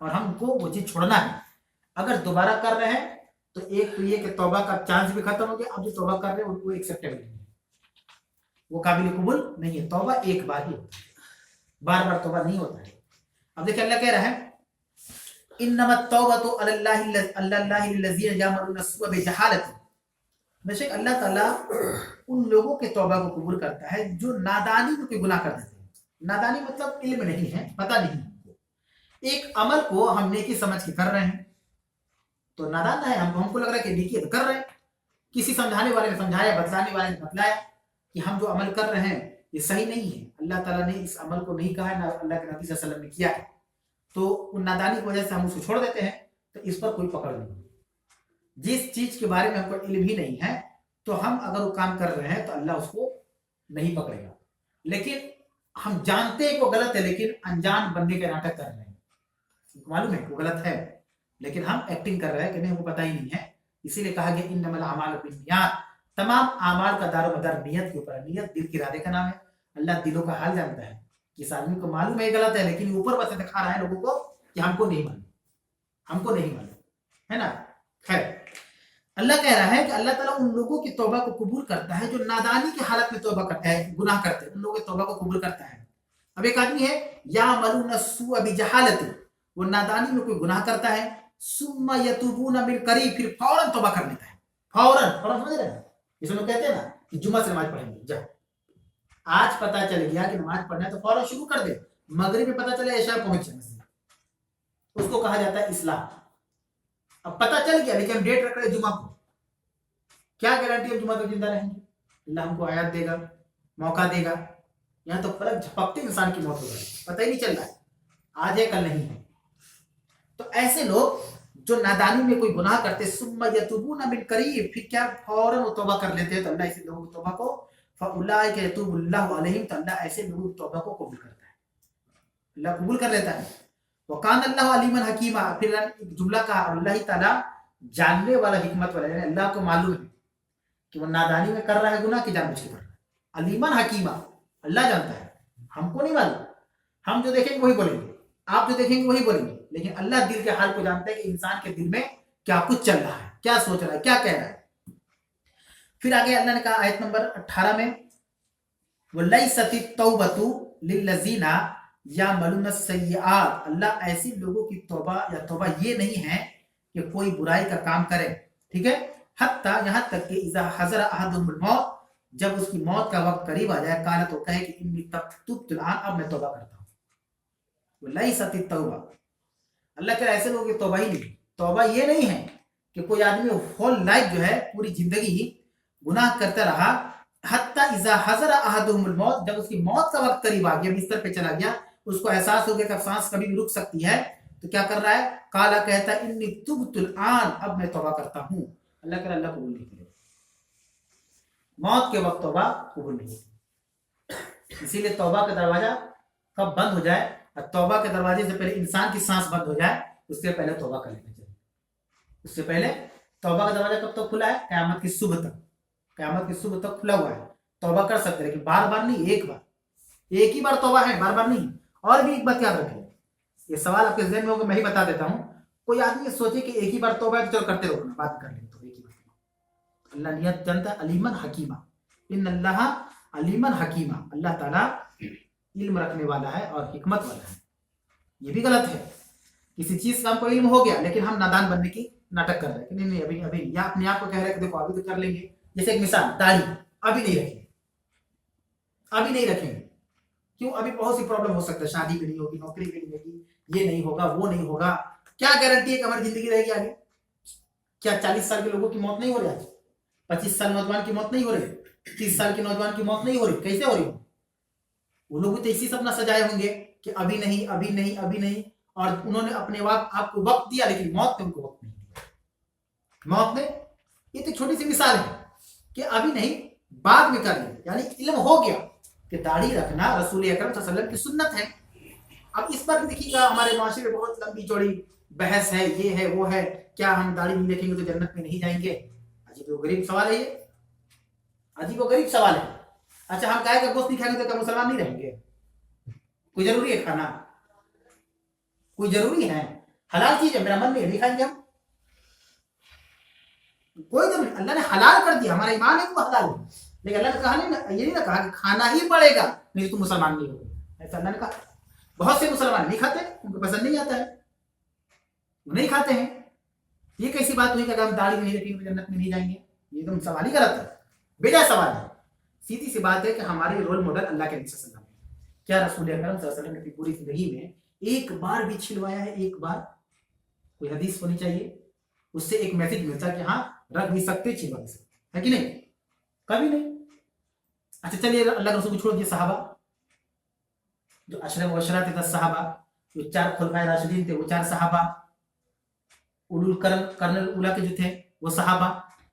और हमको वो चीज छोड़ना है। अगर दोबारा कर रहे हैं तो एक तो ये कि तौबा का चांस भी खत्म हो गया, अब जो तौबा कर रहे हैं उनको एक्सेप्टेबल नहीं है, वो काबिल कबूल नहीं है। तौबा एक बार ही होता है, बार बार तौबा नहीं होता है। अब देखिए अल्लाह कह रहा है इन्नमत तौबतु अलल्लाहि लल्लज़ीना यअमलूना सुअ बिजहालत, बेशक अल्लाह ताला उन लोगों के तौबा को कबूल करता है जो नादानी में कोई गुनाह कर देते हैं। नादानी मतलब इल्म नहीं है, पता नहीं है। एक अमल को हम नेकी समझ के कर रहे हैं तो नादान है, हमको लग रहा है कि नेकी तो कर रहे हैं, किसी समझाने वाले ने समझाया, बतलाने वाले ने बतलाया कि हम जो अमल कर रहे हैं ये सही नहीं है, अल्लाह ताला ने इस अमल को नहीं कहा है, ना अल्लाह के नबी सल्लल्लाहु अलैहि वसल्लम ने किया है, तो उन नादानी की वजह से हम उसको छोड़ देते हैं, तो इस पर कोई पकड़ नहीं। जिस चीज के बारे में हमको इल्म ही नहीं है तो हम अगर वो काम कर रहे हैं तो अल्लाह उसको नहीं पकड़ेगा। लेकिन हम जानते हैं वो गलत है, लेकिन अनजान बनने के नाटक कर रहे हैं, मालूम है वो गलत है लेकिन हम एक्टिंग कर रहे हैं कि नहीं वो पता ही नहीं है। इसीलिए कहा गया इन्नमल अमालु बिन्नियात, तमाम अमाल का दारोमदार नियत के ऊपर। नियत दिल के इरादे का नाम है। अल्लाह दिलों का हाल जानता है। किस आदमी को मालूम है गलत है लेकिन ऊपर बस दिखा रहा है लोगों को कि हमको नहीं मालूम, हमको नहीं मालूम, है ना। खैर अल्लाह कह रहा है कि अल्लाह ताला उन लोगों की तौबा को कबूल करता है जो नादानी की हालत में तौबा करता है, गुनाह करते हैं, उन लोगों की तौबा को कबूल करता है। अब एक आदमी है यामलूना सुअ बिजहालत, वो नादानी में कोई गुनाह करता है, सुम्मा यतूबूना मिन करीब, फिर फौरन तौबा कर लेता है। फौरन फौरन समझ रहे हैं, जिसे लोग कहते हैं ना कि जुम्मा से नमाज पढ़ेंगे, जा आज पता चल गया कि नमाज पढ़ना है तो फौरन शुरू कर दे। मगरिब में पता चला इशा पहुंच जाए, उसको कहा जाता है इस्लाम। अब पता चल गया लेकिन हम डेट रख रहे जुम्मा को, क्या गारंटी हम जुम्मा तक जिंदा रहेंगे? अल्लाह हमको आयत देगा, मौका देगा। यहाँ तो फलक झपकते इंसान की मौत हो जाए, पता ही नहीं चल रहा है आज है कल नहीं है। तो ऐसे लोग जो नादानी में कोई गुनाह करते, सुम्मा यतूबूना मिन करीब, फिर क्या फौरन वो तौबा कर लेते हैं, तो अल्लाह ऐसे लोगों की तौबा को फउलाइका यतूबुल्लाहु अलैहिम, तो अल्लाह ऐसे लोगों की तौबा को कबूल करता है, अल्लाह कबूल कर लेता है। वकान अल्लाह अलीमन हकीमा, फिर एक जुमला कहा अल्लाह ताला जानने वाला, हिकमत वाला है। अल्लाह को मालूम है कि वो नादानी में कर रहा है गुनाह की जानबूझ के कर रहा है। अलीमन हकीमा, अल्लाह जानता है, हमको नहीं मालूम। हम जो देखेंगे वही बोलेंगे, आप जो देखेंगे वही बोलेंगे, लेकिन अल्लाह दिल के हाल को जानता है कि इंसान के दिल में क्या कुछ चल रहा है, क्या सोच रहा है, क्या कह रहा है। फिर आगे अल्लाह ने कहा आयत नंबर 18 में वलैसति तौबतु लिल्लज़ीना यामलूना सय्यिआत, अल्लाह ऐसे लोगों की तौबा या तौबा ये नहीं है कि कोई बुराई का काम करे, ठीक है, हत्ता यहाँ तक कि इज़ा हज़रा अहदुहुमुल मौत, जब उसकी मौत का वक्त करीब आ जाए, काला तो कहे कि इन्नी तुब्तुल आन, अब मैं तौबा करता हूँ। वलैसति तौबा, अल्लाह के ऐसे लोगों की तौबा ही नहीं। तौबा ये नहीं है कि कोई आदमी होल लाइफ जो है पूरी जिंदगी गुनाह करता रहा, हत्ता इज़ा हज़रा अहदुहुमुल मौत, जब उसकी मौत का वक्त करीब आ गया, बिस्तर पे चला गया, उसको एहसास हो गया कि सांस कभी भी रुक सकती है, तो क्या कर रहा है, काला कहता है इन्नी तुब्तुल आन, अब मैं तौबा करता हूँ। अल्लाह कह, अल्लाह कबूल नहीं करेगा, मौत के वक्त तौबा कबूल नहीं होती। इसीलिए तौबा का दरवाजा कब बंद हो जाए, और तौबा के दरवाजे से पहले इंसान की सांस बंद हो जाए, उससे पहले तौबा कर लेना चाहिए। उससे पहले तौबा का दरवाजा कब तक खुला है? क़यामत की सुबह तक, क़यामत की सुबह तक खुला हुआ है। तौबा कर सकते हैं लेकिन बार बार नहीं, एक बार, एक ही बार तौबा है, बार बार नहीं। और भी एक बात याद रखिए, ये सवाल आपके ज़हन में होगा, मैं ही बता देता हूँ। कोई आदमी सोचे कि एक ही बार तौबा है तो चलो करते रहो ना, बात कर लेंगे, तो एक ही बार। अल्लाह नियत जानता है, अलीमन हकीमा, इन्नल्लाह अलीमन हकीमा, अल्लाह ताला इल्म रखने वाला है और हिकमत वाला है। ये भी गलत है, किसी चीज का हमको इल्म हो गया लेकिन हम नादान बनने की नाटक कर रहे हैं कि नहीं नहीं अभी अभी, या अपने आप को कह रहे हैं कि देखो अभी तो कर लेंगे। जैसे एक मिसाल, दाढ़ी अभी नहीं रखेंगे, अभी नहीं रखेंगे, क्यों? अभी बहुत सी प्रॉब्लम हो सकता है, शादी भी नहीं होगी, नौकरी भी नहीं होगी, ये नहीं होगा, वो नहीं होगा, क्या गारंटी है कि हमारी जिंदगी रहेगी आगे? क्या 40 साल के लोगों की मौत नहीं हो रही आज? 25 साल नौजवान की मौत नहीं हो रही? 30 साल के नौजवान की मौत नहीं हो रही? कैसे हो रही? वो लोग तो इसी सपना सजाए होंगे कि अभी नहीं, अभी नहीं, अभी नहीं, और उन्होंने अपने आपको वक्त दिया, लेकिन मौत ने उनको वक्त नहीं दिया। मौत ने, ये तो छोटी सी मिसाल है कि अभी नहीं बाद में कर लिया, यानी इल्म हो गया कि दाढ़ी रखना रसूल अकरम सल्लल्लाहु अलैहि वसल्लम की सुन्नत है। अब इस पर भी देखिएगा हमारे माशरे में बहुत लंबी चौड़ी बहस है, ये है वो है, क्या हम दाढ़ी नहीं रखेंगे तो जन्नत में नहीं जाएंगे? अजीब व गरीब सवाल है ये, अजीब व गरीब सवाल है। अच्छा, हम गाय का गोश्त नहीं खाएंगे तो क्या मुसलमान नहीं रहेंगे? कोई जरूरी है खाना? कोई जरूरी है? हलाल चीज है, मेरा मन नहीं खाएंगे हम, कोई जरूरी। अल्लाह ने हलाल कर दिया, हमारा ईमान है कि वो हलाल है, लेकिन अल्लाह ने कहा नहीं, ये नहीं कहा कि खाना ही पड़ेगा नहीं तो तुम मुसलमान नहीं हो, ऐसा अल्लाह ने कहा। बहुत से मुसलमान नहीं खाते, उनको पसंद नहीं आता है, वो नहीं खाते हैं। ये कैसी बात हुई कि अगर हम दाढ़ी नहीं रखेंगे जन्नत में नहीं जाएंगे? ये तो सवाल ही गलत है, बेजा सवाल है। सीधी सी बात है कि हमारे रोल मॉडल अल्लाह के नबी सल्लल्लाहु अलैहि वसल्लम है। क्या रसूल अकरम सल्लल्लाहु अलैहि वसल्लम ने पूरी जिंदगी में एक बार भी छिलवाया है? एक बार? कोई हदीस होनी चाहिए, उससे एक मैसेज मिलता है कि हाँ रख भी सकते, छिलवा भी सकते, है कि नहीं? कभी नहीं। अच्छा चलिए, अल्लाह के रसूल को छोड़ दिए, सहाबा जो अशरफ वशरा थे 10 सहाबा, जो 4 खुलफाए राशिदीन थे वो 4 सहाबा, उलुल कर्नल उला के जो थे वो सहाबा,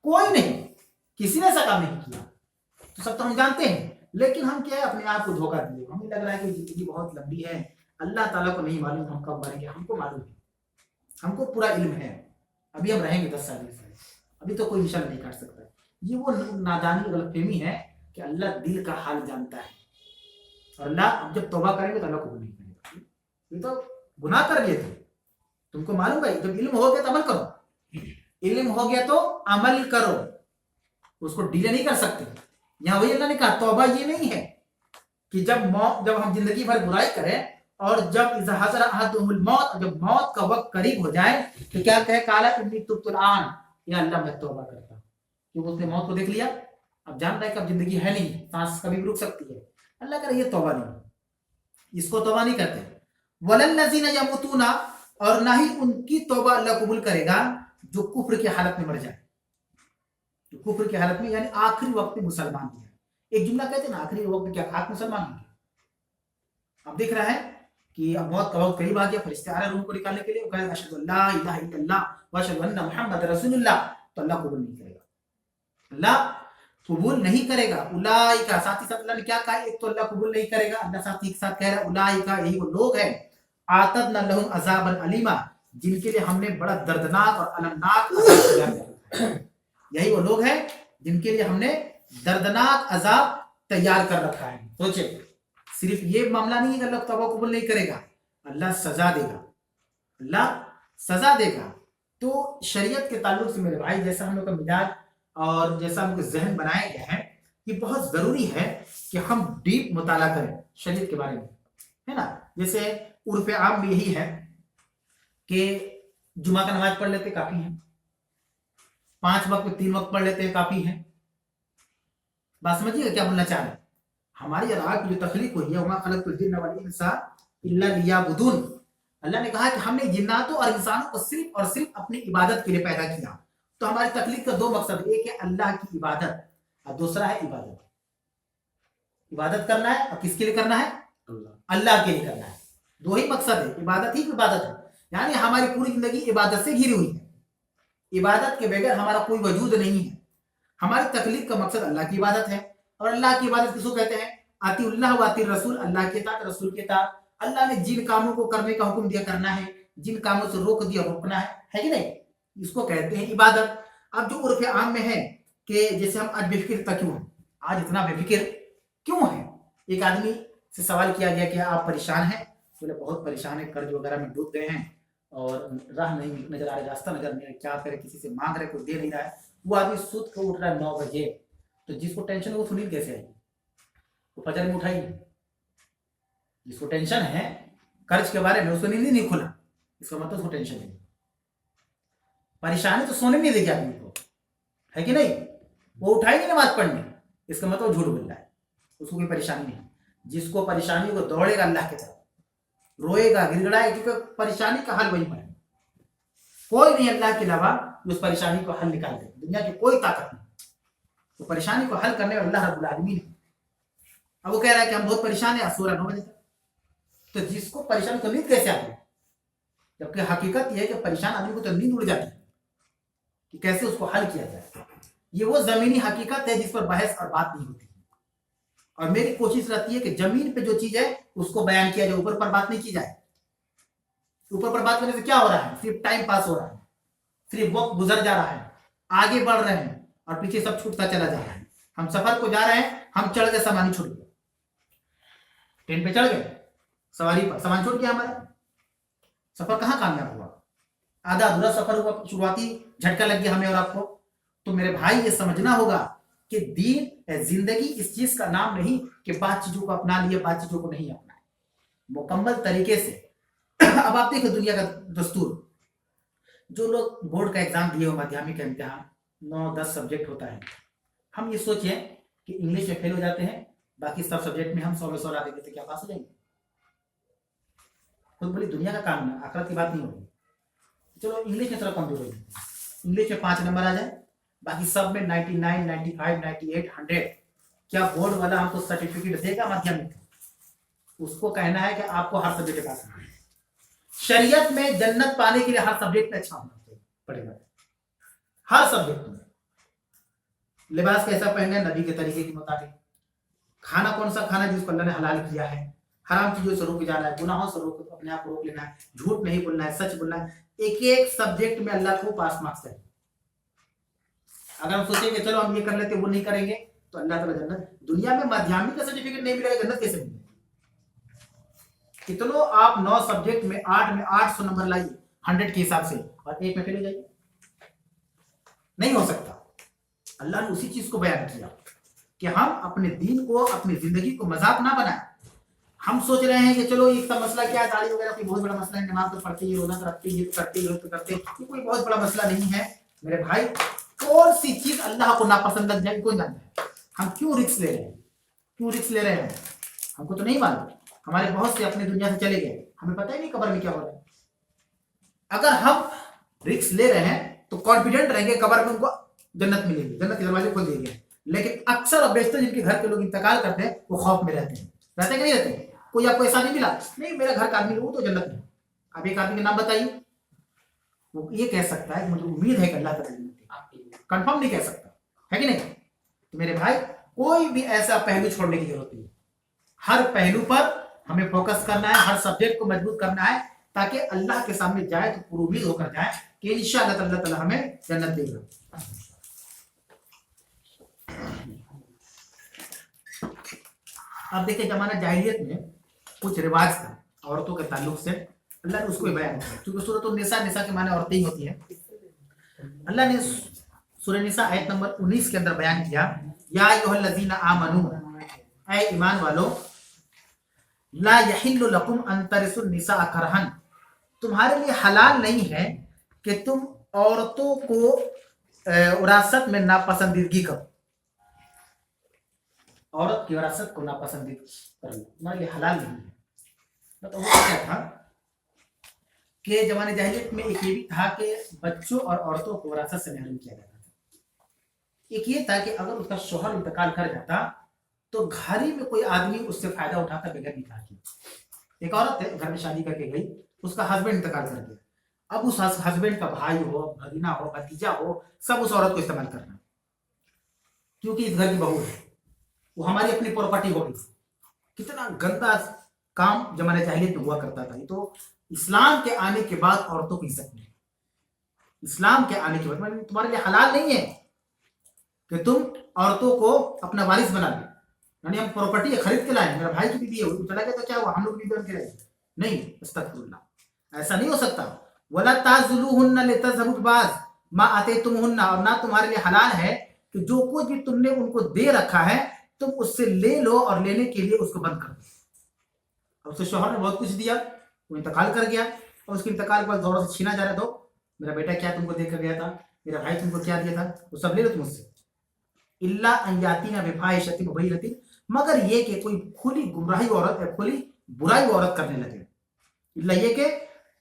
कोई नहीं, किसी ने ऐसा काम नहीं किया। तो सब तो हम जानते हैं, लेकिन हम क्या है अपने आप को धोखा दिए। हमें लग रहा है कि जिंदगी बहुत लंबी है, अल्लाह ताला को नहीं मालूम हम कब मरेंगे, हमको मालूम है, हमको पूरा इल्म है, अभी हम रहेंगे 10 साल 20 साल, अभी तो कोई निशान नहीं काट सकता। ये वो नादानी गलतफहमी है कि अल्लाह दिल का हाल जानता है, और अल्लाह जब तौबा करेंगे तो अल्लाह कबूल नहीं करेगा। ये तो गुनाह कर लिए थे, तुमको मालूम है, जब इल्म हो गया तो अमल करो, इल्म हो गया तो अमल करो, उसको डिले नहीं कर सकते। यहाँ वही अल्लाह ने कहा, तौबा ये नहीं है कि जब हम जिंदगी भर बुराई करें और जब इज़ा अहदुहुल मौत, जब मौत का वक्त करीब हो जाए तो क्या कहे, काला इन्नी तुब्तुल आन, या अल्लाह मैं तौबा करता हूं, क्योंकि उसने मौत को देख लिया, अब जान रहा है कि अब जिंदगी है नहीं, सांस कभी भी रुक सकती है। अल्लाह कह रहा है ये तौबा नहीं, इसको तौबा नहीं करते। वलल्लज़ीना यमूतूना, और ना ही उनकी तौबा अल्लाह कबूल करेगा जो कुफ्र की हालत में मर जाए, जो कुफ्र की हालत में, यानी आखिरी वक्त में मुसलमान हो जाए। एक जुमला कहते हैं ना, आखिरी वक्त में क्या खाक मुसलमान होंगे। अब देख रहा है कि अब मौत का वक्त करीब आ गया, फरिश्ते आ रहे रूह को निकालने के लिए, वो कहे अशहदु अल्ला इलाहा इल्लल्लाह व अशहदु अन्ना मुहम्मद रसूलुल्लाह, तो अल्लाह कबूल नहीं करेगा, अल्लाह कबूल नहीं करेगा। उलाइका, साथ ही साथ अल्लाह ने क्या कहा, एक तो अल्लाह कबूल नहीं करेगा, अल्लाह साथ ही साथ कह रहा है उलाइका, यही वो लोग हैं, आतदना लहुम अज़ाबन अलीमा, जिनके लिए हमने बड़ा दर्दनाक और अलमनाक अज़ाब तैयार कर रखा है। यही वो लोग हैं जिनके लिए हमने दर्दनाक अज़ाब तैयार कर रखा है। सोचिए, सिर्फ ये मामला नहीं है कि अल्लाह तौबा कबूल नहीं करेगा, अल्लाह सजा देगा, अल्लाह सजा देगा। तो शरीयत के ताल्लुक से मेरे भाई, जैसा हम लोग का मिजाज और जैसा हमको जहन बनाया गया है, ये बहुत जरूरी है कि हम डीप मुताला करें शरीयत के बारे में, है ना। जैसे उर्फ आम भी यही है कि जुमा का नमाज पढ़ लेते काफी है, 5 वक्त में 3 वक्त पढ़ लेते हैं काफी है। बात समझिएगा क्या बोलना चाह रहे हैं। हमारी रात की जो तखलीक हुई है, वमा खलक़तुल जिन्ना वल इंसा इल्ला लियअबुदून, अल्लाह ने कहा कि हमने जिन्नातों और इंसानों को सिर्फ और सिर्फ अपनी इबादत के लिए पैदा किया। तो हमारी तकलीफ का 2 मकसद, एक है अल्लाह की इबादत और दूसरा है इबादत। इबादत करना है, और किसके लिए करना है? अल्लाह के लिए करना है। 2 ही मकसद है, इबादत ही इबादत है, यानी हमारी पूरी जिंदगी इबादत से घिरी हुई है, इबादत के बगैर हमारा कोई वजूद नहीं है। हमारी तकलीफ का मकसद अल्लाह की इबादत है, और अल्लाह की इबादत किसको कहते हैं? आतिउल्लाह व आतिर रसूल, अल्लाह के साथ रसूल के साथ। अल्लाह ने जिन कामों को करने का हुक्म दिया करना है, जिन कामों से रोक दिया रोकना है कि नहीं, इसको कहते हैं इबादत। अब जो उर्फ आम में है कि जैसे हम आज बेफिक्र तक क्यों हैं, आज इतना बेफिक्र क्यों है? एक आदमी से सवाल किया गया कि आप परेशान हैं? बोले बहुत परेशान है, कर्ज वगैरह में डूब गए हैं और राह नहीं नजर आ रहा, रास्ता नजर नहीं आ रहा, क्या करे, किसी से मांग रहे, कोई दे नहीं रहा है। वो आदमी सुत को उठ रहा है 9 बजे, तो जिसको टेंशन है वो नींद कैसे आएगी? वो फजर में उठाई, जिसको टेंशन है कर्ज के बारे में उसको नींद नहीं खुला, इसका मतलब उसको टेंशन नहीं। परेशानी तो सोने नहीं देगी आदमी को, है कि नहीं? वो उठाई नहीं नमाज पढ़ने, इसका मतलब झूठ बोल रहा है, उसको कोई परेशानी नहीं। जिसको परेशानी को दौड़ेगा अल्लाह की तरफ, रोएगा गिड़गिड़ाएगा, क्योंकि परेशानी का हल वही है। कोई नहीं अल्लाह के अलावा उस परेशानी को हल निकाल दे, दुनिया की कोई ताकत नहीं। तो परेशानी को हल करने वाला अल्लाह रब्बुल आलमीन है। अब वो कह रहा है कि हम बहुत परेशान है, सूरह 9 बजे तक। तो जिसको परेशानी तो नींद कैसे आती है? जबकि हकीकत यह है कि परेशान आदमी को तो नींद उड़ जाती है कि कैसे उसको हल किया जाए। ये वो जमीनी हकीकत है जिस पर बहस और बात नहीं होती। और मेरी कोशिश रहती है कि जमीन पे जो चीज है उसको बयान किया जाए, ऊपर पर बात नहीं की जाए। ऊपर पर बात करने से क्या हो रहा है, सिर्फ टाइम पास हो रहा है, सिर्फ वक्त गुजर जा रहा है, आगे बढ़ रहे हैं और पीछे सब छूटता चला जा रहा है। हम सफर को जा रहे हैं, हम चढ़ गए, सामान छूट गया, ट्रेन पे चढ़ गए, सवारी पर सामान छूट गया, हमारा सफर कहाँ कामयाब हुआ, आधा अधूरा सफर हुआ, शुरुआती झटका लग गया हमें और आपको। तो मेरे भाई ये समझना होगा कि दीन जिंदगी इस चीज का नाम नहीं कि बात चीजों को अपना लिए बात चीजों को नहीं अपनाए, मुकम्मल तरीके से। अब आप देखो दुनिया का दस्तूर, जो लोग बोर्ड का एग्जाम दिए हो, माध्यमिक का इम्तिहान 9-10 सब्जेक्ट होता है, हम ये सोचिए कि इंग्लिश में फेल हो जाते हैं, बाकी सब सब्जेक्ट में हम 100 में 100 ला देंगे तो क्या पास हो जाएंगे? खुद बोली दुनिया का काम है, आखिरत की बात नहीं होगी। चलो इंग्लिश में थोड़ा कमजोर होगी, इंग्लिश में 5 नंबर आ जाए, बाकी सब में 99, 95, 98, 100, क्या बोर्ड वाला हमको सर्टिफिकेट देगा माध्यमिक? उसको कहना है कि आपको हर सब्जेक्ट पास करना है। शरीयत में जन्नत पाने के लिए हर सब्जेक्ट में अच्छा होना पड़ेगा, हर सब्जेक्ट में। लिबास कैसा पहनना है नबी के तरीके के मुताबिक, खाना कौन सा खाना जिसको अल्लाह ने हलाल किया है, हराम चीजों से रोक जाना है, गुनाहों से रोक, अपने आप को रोक लेना है, झूठ नहीं बोलना है, सच बोलना है। एक एक सब्जेक्ट में अल्लाह को पास मार्क्स है। अगर हम सोचेंगे चलो हम ये कर लेते वो नहीं करेंगे तो अल्लाह ताला जन्नत, दुनिया में माध्यमिक का सर्टिफिकेट नहीं मिलेगा, जन्नत कैसे मिलेगी? कितनों आप 9 सब्जेक्ट में 8 में 800 नंबर लाइए 100 के हिसाब से और एक में फेल हो जाइए, नहीं हो सकता। अल्लाह ने उसी चीज को बयान किया कि हम अपने दीन को, अपनी जिंदगी को मजाक ना बनाएं। हम सोच रहे हैं कि चलो इसका मसला क्या है, दाढ़ी वगैरह कोई बहुत बड़ा मसला है, नमाज तो पढ़ते ही, रोजा तो रखते ही, करते ये कोई बहुत बड़ा मसला नहीं है मेरे भाई। कौन सी चीज अल्लाह को नापसंद लग जाए कौन जानता है? हम क्यों रिस्क ले रहे हैं, क्यों रिस्क ले रहे हैं, हमको तो नहीं मालूम। हमारे बहुत से अपनी दुनिया से चले गए, हमें पता ही नहीं कब्र में क्या हो रहा है। अगर हम रिस्क ले रहे हैं तो कॉन्फिडेंट रहेंगे कब्र में उनको जन्नत मिलेगी, जन्नत के दरवाजे खोल देंगे। लेकिन अक्सर और बेशतर जिनके घर के लोग इंतकाल करते हैं वो खौफ में रहते हैं, रहते कि नहीं रहते? कोई आपको ऐसा नहीं मिला, नहीं मेरा घर का आदमी वो तो जन्नत में। अब एक आदमी का नाम बताइए, वो ये कह सकता है मुझे उम्मीद है कि अल्लाह ताला कंफर्म नहीं कह सकता, है कि नहीं? तो मेरे भाई कोई भी ऐसा पहलू छोड़ने की जरूरत नहीं, हर पहलू पर हमें फोकस करना है, हर सब्जेक्ट को मजबूत करना है, ताकि अल्लाह के सामने जाए तो पूरी उम्मीद होकर जाए कि इंशाअल्लाह अल्लाह ताला हमें जन्नत देगा। अब देखिए जमाना जाहिलियत में कुछ रिवाज था औरतों के ताल्लुक से, अल्लाह ने उसको बयान किया, क्योंकि सूरत निसा, निसा के माने औरतें ही होती है। अल्लाह ने सूरह निसा आयत नंबर 19 के अंदर बयान किया, या अय्युहल्लज़ीना आमनू, ऐ ईमान वालो, ला यहिल्लु लकुम अन तरिसुन निसा करहन, तुम्हारे लिए हलाल नहीं है कि तुम औरतों को विरासत में नापसंदीदगी करो, औरत की विरासत को नापसंदीद करना तुम्हारे लिए हलाल नहीं है। मतलब वो क्या था कि जमाने जाहिलियत में एक ये भी था कि बच्चों और औरतों को विरासत से महरूम किया जाता था। एक ये था कि अगर उसका शौहर इंतकाल कर जाता तो घर ही में कोई आदमी उससे फायदा उठाता बगैर निकाह के। एक औरत है घर में शादी करके गई, उसका हस्बैंड इंतकाल कर गया, अब उस हस्बैंड का भाई हो, भगीना हो, भतीजा हो, सब उस औरत को इस्तेमाल करना, क्योंकि इस घर की बहू है, वो हमारी अपनी प्रॉपर्टी होगी। कितना गंदा काम जमाने जाहिलियत में हुआ करता था। ये तो इस्लाम के आने के बाद औरतों की इज्जत नहीं, इस्लाम के आने के बाद तुम्हारे लिए हलाल नहीं है कि तुम औरतों को अपना वारिस बना लो, यानी हम प्रॉपर्टी खरीद के लाए, मेरा भाई की बीवी है, चला गया तो क्या हुआ, हम लोग बीवी बन के रहेंगे? नहीं, अस्तगफिरुल्लाह, ऐसा नहीं हो सकता। वला ताज़ुलूहुन्ना लितज़हबू बिबाज़ मा आतैतुमुहुन्ना, और ना तुम्हारे लिए हलाल है कि जो कुछ भी तुमने उनको दे रखा है तुम उससे ले लो और लेने के लिए उसको बंद कर दो। अब उसके शौहर ने बहुत कुछ दिया, वो इंतकाल कर गया और उसके इंतकाल के बाद गौरव से छीना जा रहा, तो मेरा बेटा क्या तुमको देकर गया था, मेरा भाई तुमको क्या दिया था, वो सब ले लो तुम उससे। इल्ला अन यातीना बिफाहिशतिन मुबय्यिनतिन, मगर ये कि कोई खुली गुमराही औरत, खुली बुराई औरत करने लगे, इल्ला ये कि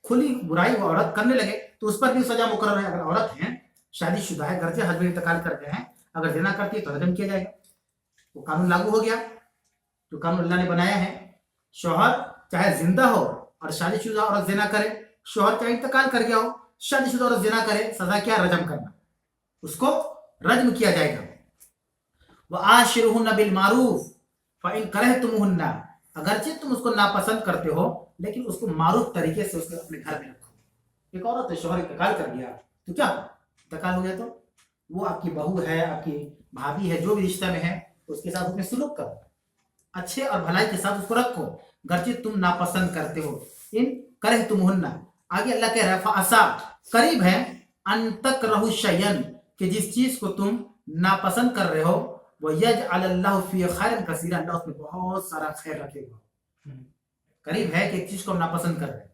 खुली बुराई औरत करने लगे तो उस पर भी सजा मुकर्रर है। अगर औरत है, शादीशुदा है, घर से हस्बैंड इंतकाल कर गए हैं, अगर ज़िना करती है तो रजम किया जाएगा। वो कानून लागू हो गया, जो कानून अल्लाह ने बनाया है। शौहर चाहे जिंदा हो और शादीशुदा औरत ज़िना करे, शोहर का इंतकाल कर गया हो, शादीशुदा औरत जिना करे, सजा क्या? रजम करना, उसको रज्म किया जाएगा। वआशिरुहुन्ना बिल मारूफ फइन करहतुमुहुन्ना, अगरचे तुम उसको नापसंद करते हो लेकिन उसको मारूफ तरीके से उसको अपने घर में रखो। एक औरत है, शोहर इंतकाल कर गया तो क्या इंतकाल हो गया तो वो आपकी बहू है, आपकी भाभी है, जो भी रिश्ता में है उसके साथ उसमें सुलूक करो, अच्छे और भलाई के साथ उसको रखो, गर्चे तुम नापसंद करते हो। इन करहतुमुहुन्ना, आगे अल्लाह कह रहा है फअसा, करीब है, अन तकरहु शयअन, कि जिस चीज को तुम नापसंद कर रहे हो, वो यजअलल्लाहु फी खैरन कसीरा, अल्लाह उसमें बहुत सारा खैर रखेगा। करीब है कि एक चीज को हम नापसंद कर रहे हैं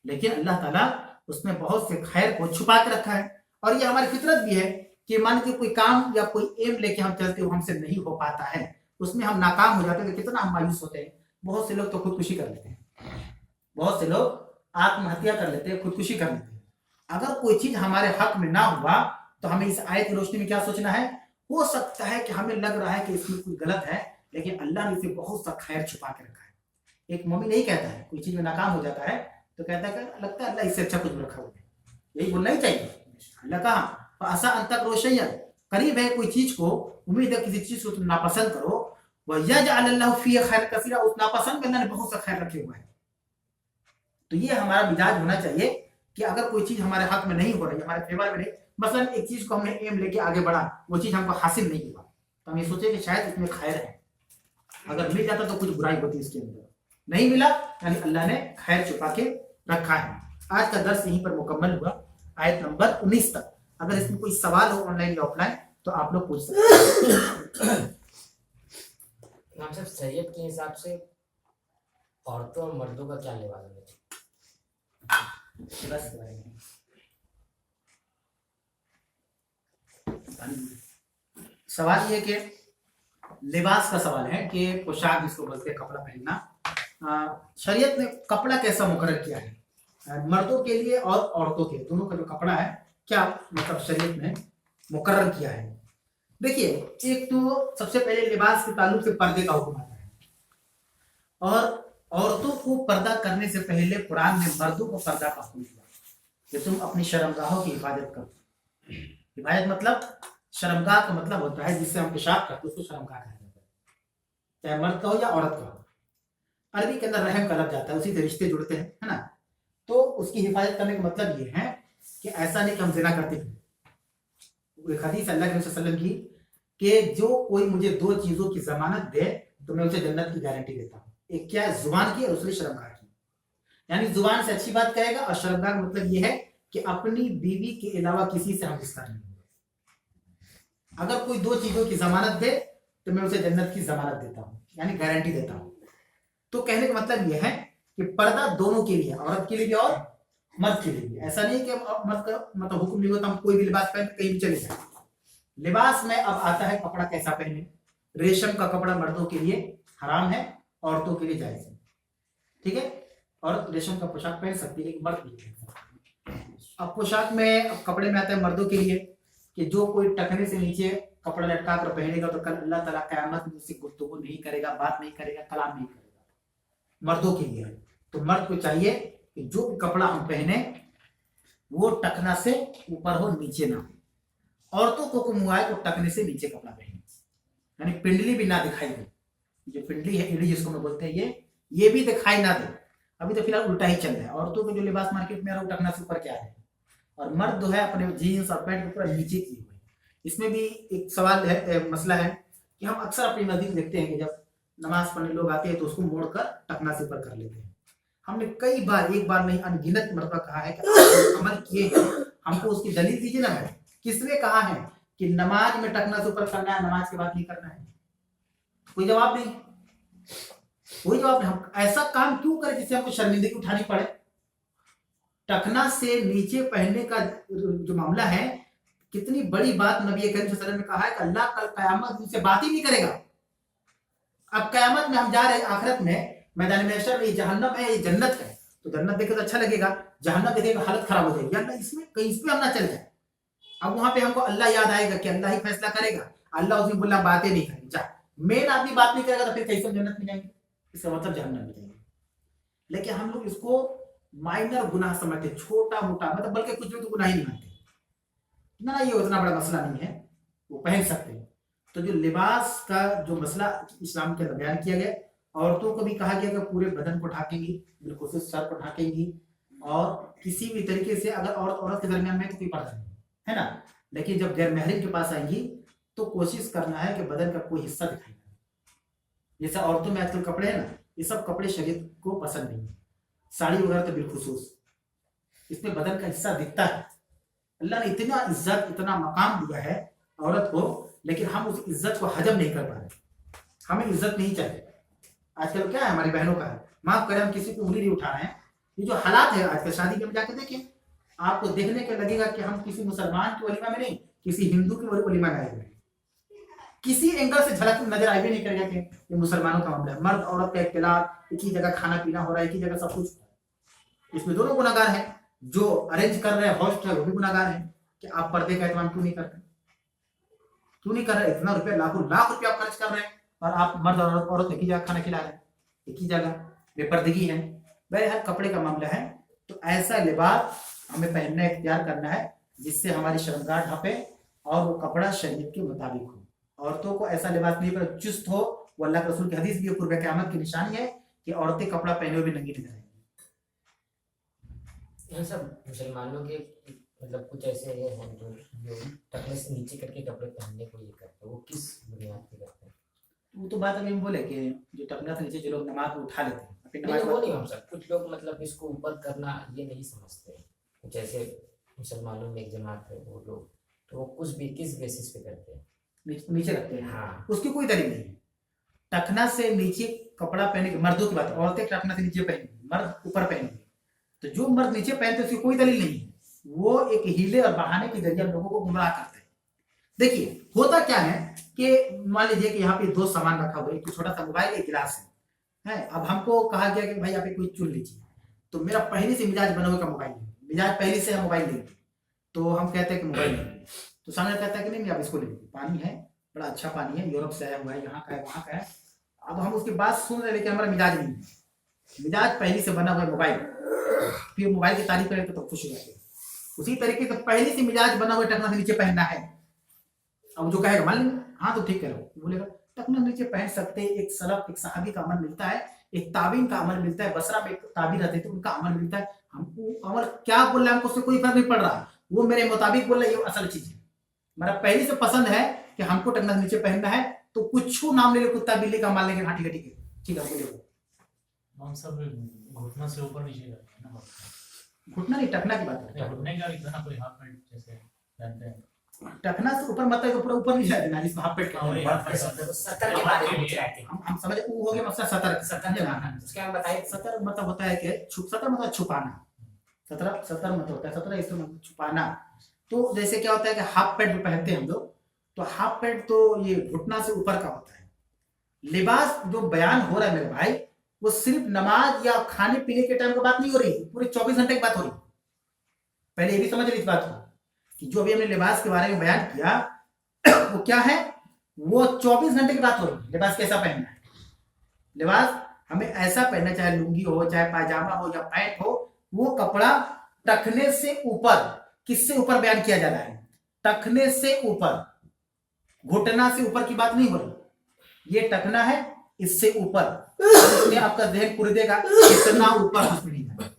लेकिन अल्लाह ताला उसमें बहुत से खैर को छुपा के रखा है। और ये हमारी फितरत भी है कि मान के कोई काम या कोई एम लेके हम चलते हो, हमसे नहीं हो पाता है, उसमें हम नाकाम हो जाते हैं तो कितना हम मायूस होते हैं। बहुत से लोग तो खुदकुशी कर लेते हैं, बहुत से लोग आत्महत्या कर लेते हैं, खुदकुशी कर लेते हैं। अगर कोई चीज हमारे हक में ना हुआ तो हमें इस आयत की रोशनी में क्या सोचना है? हो सकता है कि हमें लग रहा है कि इसमें कुछ गलत है लेकिन अल्लाह ने इसे बहुत सा खैर छुपा के रखा है। एक मोमिन नहीं कहता है, कोई चीज में नाकाम हो जाता है तो कहता है कि लगता है अल्लाह इससे अच्छा कुछ रखा हुआ है, यही बोलना ही चाहिए। अल्लाह कहा आसा अंतक रोशैया, करीब है कोई चीज को, उम्मीद है किसी चीज को तुम नापसंद करो, वह यजअलल्लाहु फी खैर कसीरा, उस नापसंद में अल्लाह ने बहुत सा खैर रखे हुआ है। तो ये हमारा मिजाज होना चाहिए कि अगर कोई चीज हमारे हक में नहीं हो रही, हमारे फेवर में नहीं, मसलन एक चीज को हमने एम लेके आगे बढ़ा, वो चीज हमको हासिल नहीं हुआ तो हम ये सोचे कि शायद इसमें खैर है, अगर मिल जाता तो कुछ बुराई होती इसके अंदर, नहीं मिला यानी अल्लाह ने खैर छुपा के रखा है। आज का दर्स यहीं पर मुकम्मल हुआ, आयत नंबर 19 तक। अगर इसमें कोई सवाल हो ऑनलाइन या ऑफलाइन तो आप लोग पूछ सकते हैं। हम सब शरीयत के हिसाब से औरतों और मर्दों का क्या लिबास है? बस सवाल ये कि लिबास का सवाल है कि पोशाक जिसको बोलते हैं कपड़ा पहनना, शरीयत ने कपड़ा कैसा मुकर्रर किया है मर्दों के लिए और औरतों के, दोनों का जो कपड़ा है क्या मतलब शरीयत ने मुकर्रर किया है। देखिए, एक तो सबसे पहले लिबास के ताल्लुक से पर्दे का हुक्म आता है और औरतों को पर्दा करने से पहले कुरान ने मर्दों को पर्दा का हुक्म दिया कि तुम अपनी शर्मगाहों की हिफाजत करो। हिफाजत मतलब, शर्मगाह का मतलब होता है जिससे हम पेशाब करते उसको शर्मगाह कहा जाता है, चाहे मर्द का हो या औरत का हो। अरबी के अंदर रहम का लग जाता है, उसी से रिश्ते जुड़ते हैं, है ना। तो उसकी हिफाजत करने का मतलब ये है कि ऐसा नहीं कि हम जिना करते हैं। एक हदीस अल्लाह के वसल्लम की कि जो कोई मुझे दो चीजों की जमानत दे तो मैं उसे जन्नत की गारंटी देता हूँ। एक क्या है? जुबान की और दूसरी शर्मगाह की। यानी जुबान से अच्छी बात कहेगा और शर्मगाह का मतलब ये है कि अपनी बीवी के अलावा किसी से हम रिश्ता नहीं। अगर कोई दो चीजों की जमानत दे तो मैं उसे जन्नत की जमानत देता हूँ, यानी गारंटी देता हूँ। तो कहने का मतलब यह है कि पर्दा दोनों के लिए, औरत के लिए भी और मर्द के लिए भी। ऐसा नहीं कि मर्द का मतलब हुक्म नहीं होता हम कोई भी लिबास पहन कहीं भी चले जाए। लिबास में अब आता है कपड़ा कैसा पहने। रेशम का कपड़ा मर्दों के लिए हराम है, औरतों के लिए जायज है, ठीक है। औरत रेशम का पोशाक पहन सकती है, मर्द नहीं पहन सकता। अब पोशाक में, अब कपड़े में आता है मर्दों के लिए कि जो कोई टखने से नीचे कपड़ा लटका कर पहनेगा तो कल अल्लाह ताला क़यामत में उससे गुफ्तगू नहीं करेगा, बात नहीं करेगा, कलाम नहीं करेगा। मर्दों के लिए है। तो मर्द को चाहिए कि जो भी कपड़ा हम पहने वो टखना से ऊपर हो, नीचे ना हो। औरतों को हुक्म हुआ है तो टखने से नीचे कपड़ा पहने, यानी पिंडली भी ना दिखाई दे। जो पिंडली है, एड़ी जिसको हम बोलते हैं, ये भी दिखाई ना दे। अभी तो फिलहाल उल्टा ही चल रहा है। औरतों के जो लिबास मार्केट में आ रहा है वो टखना से ऊपर क्या है, और मर्द जो है अपने जीन्स और पैंट पूरा नीचे किए हुए। इसमें भी एक सवाल है, मसला है कि हम अक्सर अपनी मस्जिद देखते हैं कि जब नमाज पढ़ने लोग आते हैं तो उसको मोड़कर टखना से ऊपर कर लेते हैं। हमने कई बार, एक बार नहीं अनगिनत मरतबा कहा है कि आप अमल किए हैं, हमको उसकी दलील दीजिए ना भाई। किसने कहा है कि नमाज में टखना से ऊपर करना है, नमाज के बाद नहीं करना है? कोई जवाब नहीं, कोई जवाब नहीं। हम ऐसा काम क्यों करें जिससे हमको शर्मिंदगी उठानी पड़े? टखना से नीचे पहनने का जो मामला है, कितनी बड़ी बात नबी करीम सल्लल्लाहु अलैहि वसल्लम ने कहा है कि अल्लाह कल कयामत उनसे बात ही नहीं करेगा। अब कयामत में हम जा रहे हैं, आखिरत में मैदान महशर में, ये जहन्नम है ये जन्नत है, तो जन्नत देखे तो अच्छा लगेगा, जहन्नम देखे तो हालत खराब हो जाएगी। अल्लाह इसमें कहीं इस पे हम ना चल जाए। अब वहां पे हमको अल्लाह याद आएगा कि अल्लाह ही फैसला करेगा। अल्लाह उसमें बोला बातें नहीं करेंगे, जा मेन आदमी बात नहीं करेगा तो फिर कैसे जन्नत में जाएंगे? इसका मतलब जहन्नम में जाएंगे। लेकिन हम लोग इसको माइनर गुनाह समझते, छोटा मोटा, मतलब बल्कि कुछ लोग तो गुनाह ही नहीं मानते ना, ये उतना बड़ा मसला नहीं है, वो पहन सकते हैं। तो जो लिबास का जो मसला इस्लाम के अंदर बयान किया गया, औरतों को भी कहा गया कि पूरे बदन को ढाकेंगी, बिल्कुल से सर को ढाकेंगी, और किसी भी तरीके से अगर औरत औरत के दरमियान में तो कोई पर्दा नहीं है ना, लेकिन जब गैर महरम के पास आएंगी तो कोशिश करना है कि बदन का कोई हिस्सा दिखाई ना। जैसे औरतों में आजकल कपड़े हैं ना, ये सब कपड़े शरीयत को पसंद नहीं है, साड़ी वगैरह तो बिलखुसूस, इसमें बदन का हिस्सा दिखता है। अल्लाह ने इतना इज्जत, इतना मकाम दिया है औरत को, लेकिन हम उस इज्जत को हजम नहीं कर पा रहे, हमें इज्जत नहीं चाहिए। आजकल क्या है हमारी बहनों का है, माफ करें हम किसी को उंगली नहीं उठा रहे हैं, ये जो हालात है आजकल शादी में जाके देखें, आपको देखने के लगेगा कि हम किसी मुसलमान के वलीमा में नहीं, किसी हिंदू के वलीमा में आए हुए हैं। किसी एंगल से झलक नजर आई भी नहीं करेगा कि ये मुसलमानों का मामला है। मर्द औरत का इख्तिलाफ, एक ही जगह खाना पीना हो रहा है, एक ही जगह सब कुछ, इसमें दोनों गुनाहगार हैं। जो अरेंज कर रहे हैं होस्ट है वो भी गुनाहगार है कि आप पर्दे का एहतमाम क्यों नहीं करते, क्यों नहीं कर रहे, इतना रुपया लाखों लाख रुपया आप खर्च कर रहे हैं और आप मर्द और औरत एक ही जगह खाना खिला रहे हैं, एक ही जगह, बेपर्दगी है। बहरहाल कपड़े का मामला है, तो ऐसा लिबास हमें पहनना इख्तियार करना है जिससे हमारी शर्मगाह ढके और वो कपड़ा शरीयत के मुताबिक हो। औरतों को ऐसा लिबास नहीं पर चुस्त हो, वो अल्लाह के रसूल की हदीस भी कुर्ब क़यामत की निशानी है कि औरतें कपड़ा पहने हुए भी नंगी नजर आएंगी। ये सब मुसलमानों के मतलब कुछ ऐसे ये हैं जो टखने से नीचे करके कपड़े पहनने को ये करते हैं, वो किस बुनियाद पे करते हैं? वो तो बात अभी हम बोले कि जो टखना से नीचे जो लोग नमाज में उठा लेते हैं, अपनी नहीं नमाज वो नहीं, हम सब कुछ लोग मतलब इसको ऊपर करना ये नहीं समझते हैं। कुछ ऐसे मुसलमानों में एक जमात है वो लोग, तो वो कुछ भी किस बेसिस पे करते हैं? नीचे रखते हैं, हाँ उसकी कोई दलील नहीं है। टखना से नीचे कपड़ा पहने के, मर्दों की बात, औरतें टखना से नीचे पहनेंगी, मर्द ऊपर पहनेंगे, तो जो मर्द नीचे पहनते उसकी कोई दलील नहीं है, वो एक हीले और बहाने के जरिए लोगों को गुमराह करते हैं। देखिए होता क्या है कि मान लीजिए कि यहाँ पे दो सामान रखा हुआ है, एक छोटा सा मोबाइल, एक गिलास है, अब हमको कहा गया कि भाई आप कोई चुन लीजिए, तो मेरा पहले से मिजाज बना हुआ का मोबाइल है, मिजाज पहले से है मोबाइल लेंगे, तो हम कहते हैं कि मोबाइल लेंगे, तो सामने कहता है कि नहीं आप इसको ले लीजिए, पानी है, बड़ा अच्छा पानी है, यूरोप से आया हुआ है, यहाँ का है, वहाँ का है। अब हम उसकी बात सुन रहे लेकिन हमारा मिजाज नहीं है, मिजाज पहले से बना हुआ है मोबाइल, फिर मोबाइल की तारीफ करें तो खुश हो जाते हैं। उसी तरीके से पहले से मिजाज बना हुआ टखना से नीचे पहनना है। अब जो कहेगा मान लीजिए हाँ तो ठीक करो, बोलेगा टखना नीचे पहन सकते हैं, एक सलफ एक सहाबी का अमल मिलता है, एक ताबीन का अमल मिलता है, बसरा में एक ताबीन रहते थे उनका अमल मिलता है, हमको अमल क्या बोल रहा है हमको उससे कोई फर्क नहीं पड़ रहा, वो मेरे मुताबिक बोल रहा है, ये असल चीज है, मेरा पहले से पसंद है कि हमको टखना से नीचे पहनना है, तो कुछ नाम ले लो, कुत्ता बिल्ली का माल लेके, हाँ ठीक है ठीक है बोले, हम सब घुटना से ऊपर नीचे करते हैं ना, घुटना नहीं टखना की बात करते हैं, घुटने का इतना कोई हाफ पैंट जैसे पहनते हैं, टखना से ऊपर मतलब तो पूरा ऊपर नहीं जाना, जिसमें हाफ पेट हाँ, वही का हाफ पैंट। सतर के बारे में पूछ रहे थे। हम समझ, वो हो गया मसला सतर, सतर ना उसके हम बताइए। सतर मतलब होता है कि सतर मतलब छुपाना, सतर मतलब होता है सतर, इससे मतलब छुपाना। तो जैसे क्या होता है कि हाफ पैंट जो पहनते हैं हम लोग, तो हाफ पैंट तो ये घुटना से ऊपर का होता है। लिबास जो बयान हो रहा है मेरे भाई, वो सिर्फ नमाज या खाने पीने के टाइम की बात नहीं हो रही, पूरे 24 घंटे की बात हो रही। पहले ये भी समझ रही इस बात को कि जो अभी हमने लिबास के बारे में बयान किया वो क्या है, वो 24 घंटे की बात हो रही है। लिबास कैसा पहनना है, लिबास हमें ऐसा पहनना, चाहे लुंगी हो, चाहे पायजामा हो या पैंट हो, वो कपड़ा टखने से ऊपर, किससे ऊपर बयान किया जा रहा है, टखने से ऊपर, घुटना से ऊपर की बात नहीं हो रही, ये टखना है इससे ऊपर, इसमें आपका जहन पूरी देगा कितना ऊपर, उसमें नहीं जाना,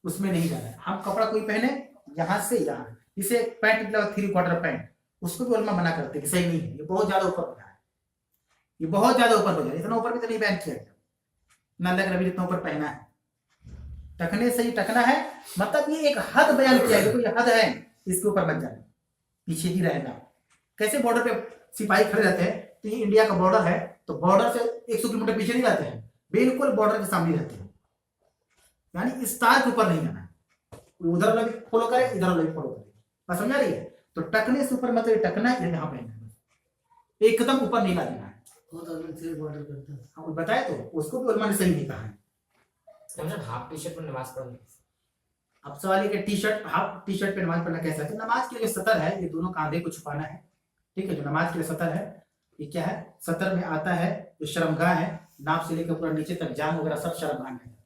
उसमें नहीं जाना है। हम कपड़ा कोई पहने यहां से यहां, इसे पैंट मतलब 3/4 पैंट, उसको भी उलमा मना करते हैं कि सही नहीं है, ये बहुत ज्यादा ऊपर हो रहा है, ये बहुत ज्यादा ऊपर हो जाए, इतना ऊपर भी तो नहीं बयान किया गया ना, लग रहा इतना ऊपर पहना है, टखने से ही टखना है, मतलब ये एक हद बयान किया है, ये हद है, इसके ऊपर मत जाना, पीछे ही रहना। कैसे बॉर्डर पे सिपाही खड़े रहते हैं, तो ये इंडिया का बॉर्डर है, तो बॉर्डर से 100 किलोमीटर पीछे नहीं रहते हैं, बिल्कुल बॉर्डर के सामने रहते हैं, यानी इस तार के ऊपर नहीं जाना, उधर वाला भी फॉलो करे, इधर वाला भी फॉलो करे, बात समझ रही है। तो टकने से ऊपर मतलब टकना है, यहाँ पहनना है, एकदम ऊपर नहीं ला देना है, वो बताए तो उसको भी उलमा ने सही नहीं कहा है। मतलब हाफ टी शर्ट में नमाज पढ़ना, अब सवाल ये कि T shirt, half T shirt पे नमाज पढ़ना कैसा है, तो नमाज के लिए सतर है, ये दोनों कांधे को छुपाना है, ठीक है, जो नमाज के लिए सतर है, ये क्या है, सतर में आता है जो शर्मगाह है, नाप से लेकर पूरा नीचे तक जान वगैरह सब शर्मगाह में,